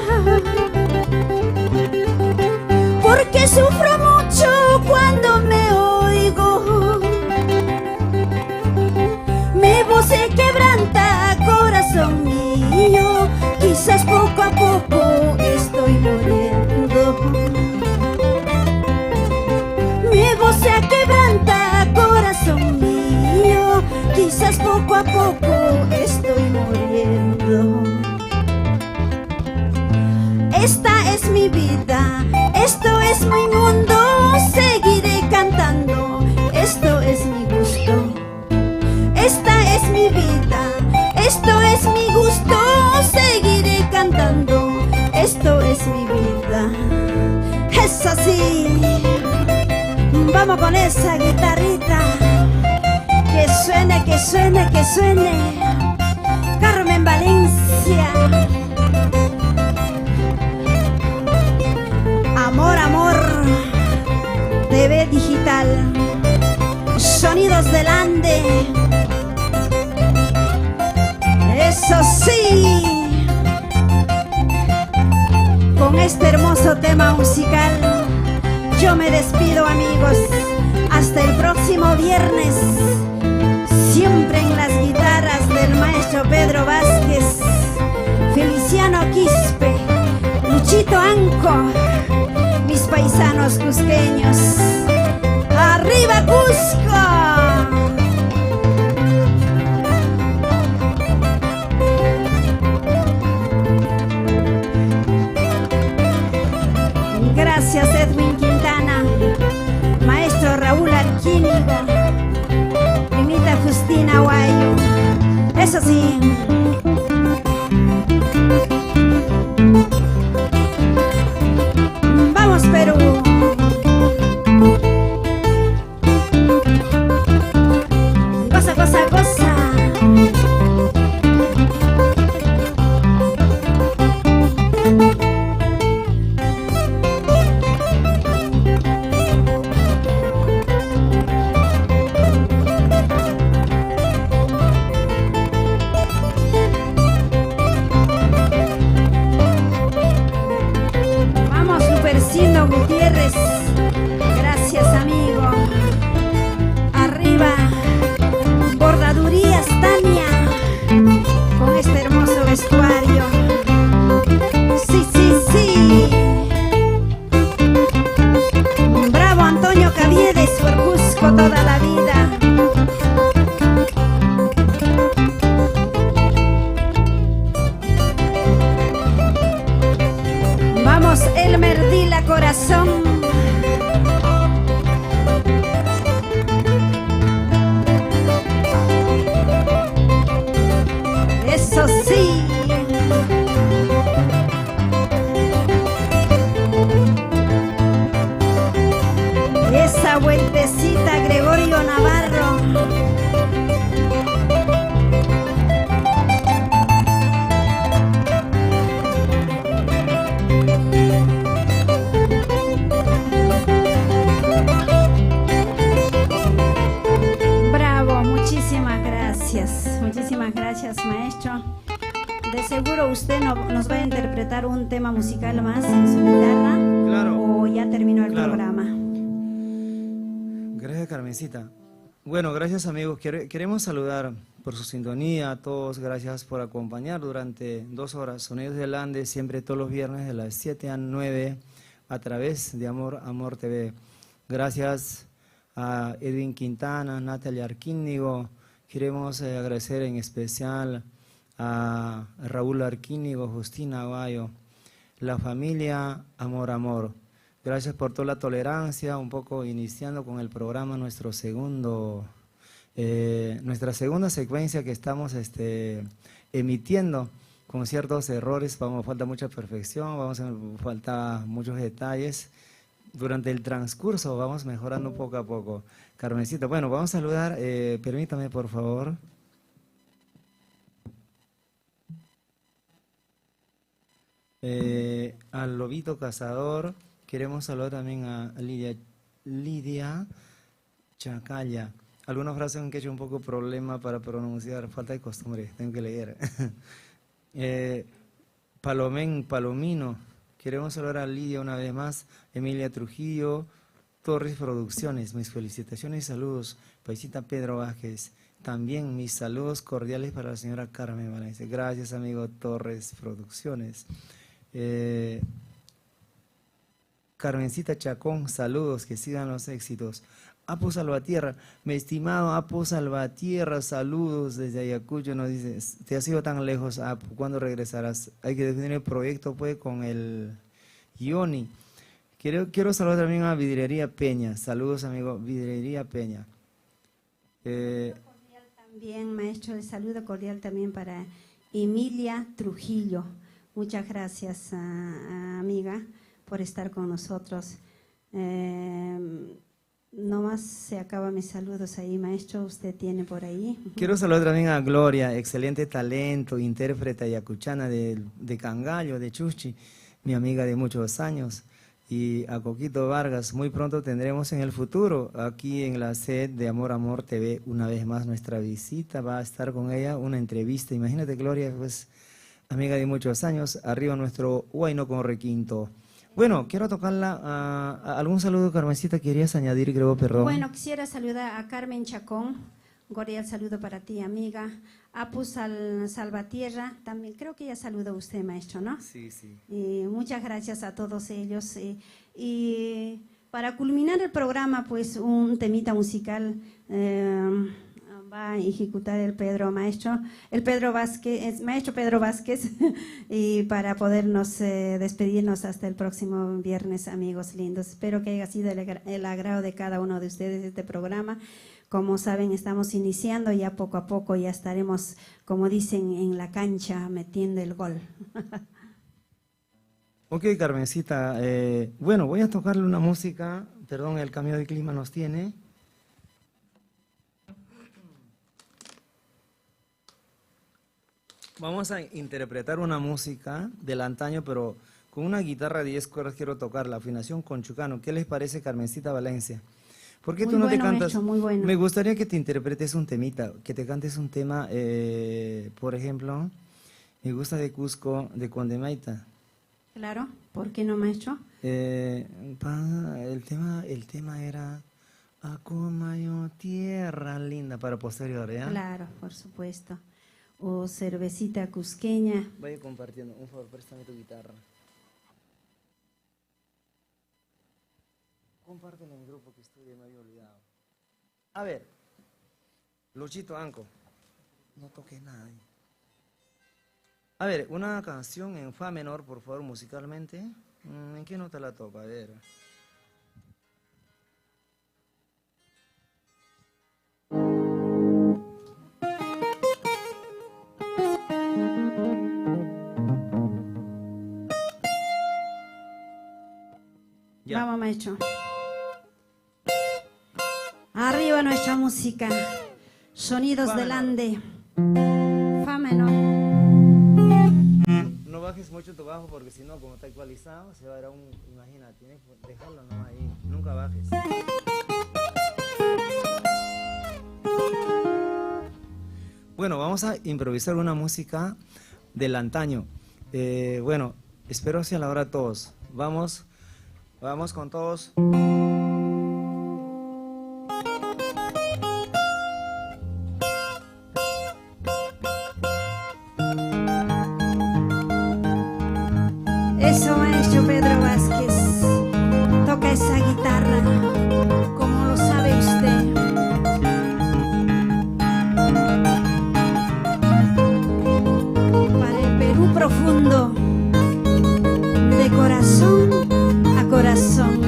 porque sufro mucho cuando me oigo. Mi voz se quebranta, corazón mío, quizás poco a poco estoy muriendo. Mi voz se quebranta, corazón mío, quizás poco a poco estoy muriendo. Esta es mi vida, esto es mi mundo, seguiré cantando, esto es mi gusto. Esta es mi vida, esto es mi gusto, seguiré cantando, esto es mi vida. Es así. Vamos con esa guitarrita. Que suene, que suene, que suene. Carmen Valencia. Amor, amor. TV digital. Sonidos del Ande. Eso sí. Con este hermoso tema musical yo me despido, amigos. Hasta el próximo viernes. Siempre en las guitarras del maestro Pedro Vázquez, Feliciano Quispe, Luchito Anco, mis paisanos cusqueños. ¡Arriba Cusco! Gracias, Edwin Quintana, maestro Raúl Arquínigo, primita Justina Guayo. Eso sí. Vamos, Perú. Goza, goza, goza. Gutiérrez, gracias amigo. Arriba, bordadurías Tania, con este hermoso vestuario. Sí, sí, sí. Bravo Antonio Caviedes, por Cusco toda la vida. Vamos, Elmer Dila Corazón. Eso sí. Esa vueltecita, Gregorio Navarro. Muchísimas gracias, maestro. De seguro usted nos va a interpretar un tema musical más en su guitarra. Claro. ¿O ya terminó el programa? Gracias, Carmencita. Bueno, gracias, amigos. Queremos saludar por su sintonía a todos. Gracias por acompañar durante 2 horas. Sonidos del Ande, siempre todos los viernes de las 7 a 9 a través de Amor TV. Gracias a Edwin Quintana, Natalia Arquínigo. Queremos agradecer en especial a Raúl Arquínigo, Justina Aguayo, la familia Amor. Gracias por toda la tolerancia, un poco iniciando con el programa nuestra segunda secuencia que estamos emitiendo con ciertos errores, falta mucha perfección, falta muchos detalles. Durante el transcurso vamos mejorando poco a poco. Carmencita, bueno, vamos a saludar, permítame por favor. Al Lobito Cazador, queremos saludar también a Lidia Chacalla. Algunas frases han hecho un poco problema para pronunciar, falta de costumbre, tengo que leer. Palomino, queremos saludar a Lidia una vez más, Emilia Trujillo, Torres Producciones, mis felicitaciones y saludos, Paisita Pedro Vázquez, también mis saludos cordiales para la señora Carmen Valencia. Gracias amigo Torres Producciones. Carmencita Chacón, saludos, que sigan los éxitos. Apu Salvatierra, mi estimado Apu Salvatierra, saludos desde Ayacucho, nos dice, te has ido tan lejos Apu, ¿cuándo regresarás? Hay que definir el proyecto pues con el Ioni. Quiero saludar también a Vidrería Peña, saludos amigo, Vidrería Peña. También maestro, el saludo cordial también para Emilia Trujillo. Muchas gracias, amiga, por estar con nosotros. No más se acaban mis saludos ahí, maestro, usted tiene por ahí. Quiero saludar también a Gloria, excelente talento, intérprete ayacuchana de Cangallo, de Chuchi, mi amiga de muchos años. Y a Coquito Vargas, muy pronto tendremos en el futuro, aquí en la sed de Amor Amor TV, una vez más nuestra visita, va a estar con ella una entrevista. Imagínate Gloria, pues amiga de muchos años, arriba nuestro Huayno con requinto. Bueno, quiero tocarla. ¿Algún saludo, Carmencita, querías añadir, creo, perdón? Bueno, quisiera saludar a Carmen Chacón, cordial saludo para ti, amiga. Apu Salvatierra, también creo que ya saludó usted, maestro, ¿no? Sí, sí. Y muchas gracias a todos ellos. Y para culminar el programa, pues un temita musical va a ejecutar el maestro Pedro Vázquez, y para podernos despedirnos hasta el próximo viernes, amigos lindos. Espero que haya sido el agrado de cada uno de ustedes este programa. Como saben, estamos iniciando, ya poco a poco ya estaremos, como dicen, en la cancha metiendo el gol. Ok, Carmencita, bueno, voy a tocarle una música, perdón, el cambio de clima nos tiene. Vamos a interpretar una música del antaño, pero con una guitarra de 10 cuerdas quiero tocar, la afinación con chucano. ¿Qué les parece, Carmencita Valencia? ¿Por qué tú no te cantas? Maestro, muy bueno. Me gustaría que te interpretes un temita, que te cantes un tema, por ejemplo, me gusta de Cusco, de Condemaita. Claro, ¿por qué no, maestro? El tema era Acomayo, tierra linda, para posterior, ¿ya? Claro, por supuesto. O cervecita cusqueña. Vaya compartiendo, un favor, préstame tu guitarra. Compártelo en el grupo que estoy, me había olvidado. A ver, Luchito Anco, no toques nada. A ver, una canción en fa menor, por favor, musicalmente. ¿En qué nota la toca? A ver. Ya. Vamos, maestro. Arriba nuestra música. Sonidos del Ande. Fa menor. No bajes mucho tu bajo porque si no, como está ecualizado, se va a dar imagínate, tienes que dejarlo nomás ahí. Nunca bajes. Bueno, vamos a improvisar una música del antaño. Bueno, espero sea la hora todos. Vamos con todos. Eso, maestro Pedro Vázquez. Toca esa guitarra, como lo sabe usted. Para el Perú profundo, de corazón a corazón.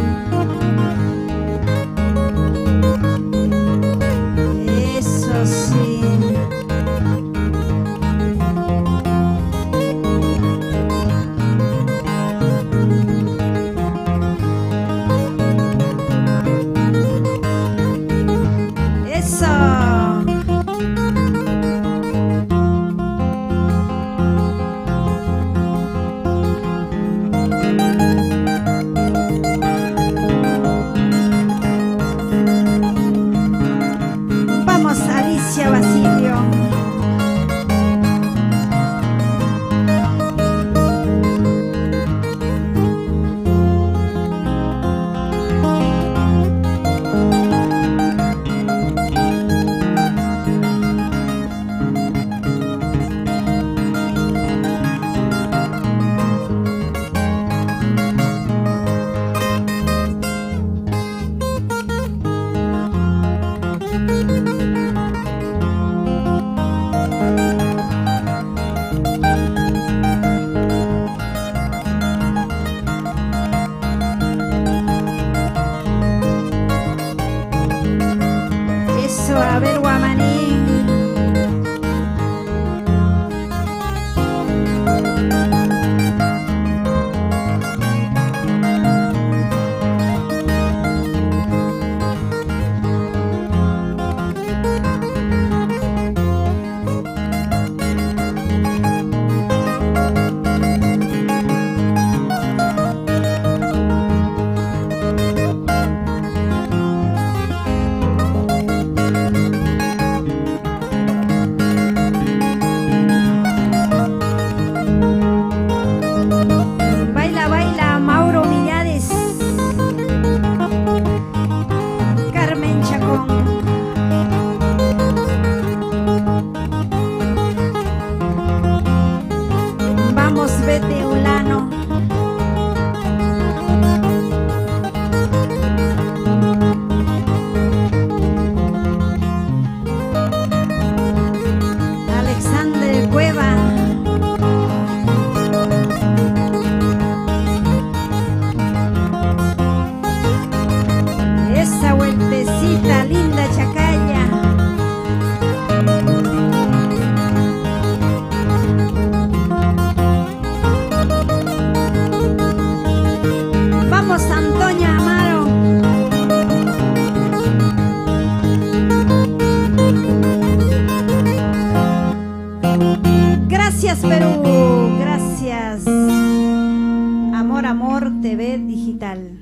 Amor TV Digital.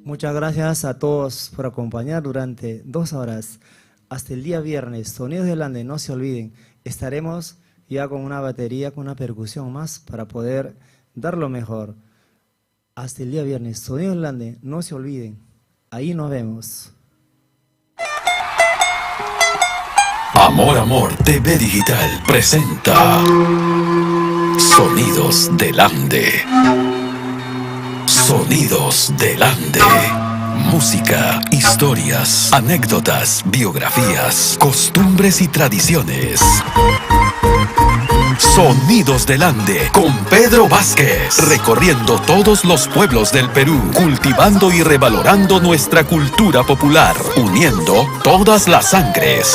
Muchas gracias a todos por acompañar durante 2 horas. Hasta el día viernes, Sonidos del Ande, no se olviden, estaremos ya con una batería, con una percusión más para poder dar lo mejor. Hasta el día viernes, Sonidos del Ande, no se olviden, ahí nos vemos. Amor, Amor TV Digital presenta Sonidos del Ande. Sonidos del Ande. Música, historias, anécdotas, biografías, costumbres y tradiciones. Sonidos del Ande con Pedro Vázquez, recorriendo todos los pueblos del Perú, cultivando y revalorando nuestra cultura popular, uniendo todas las sangres.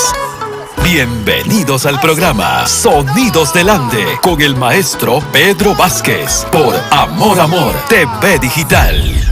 Bienvenidos al programa Sonidos del Ande con el maestro Pedro Vázquez por Amor, Amor TV Digital.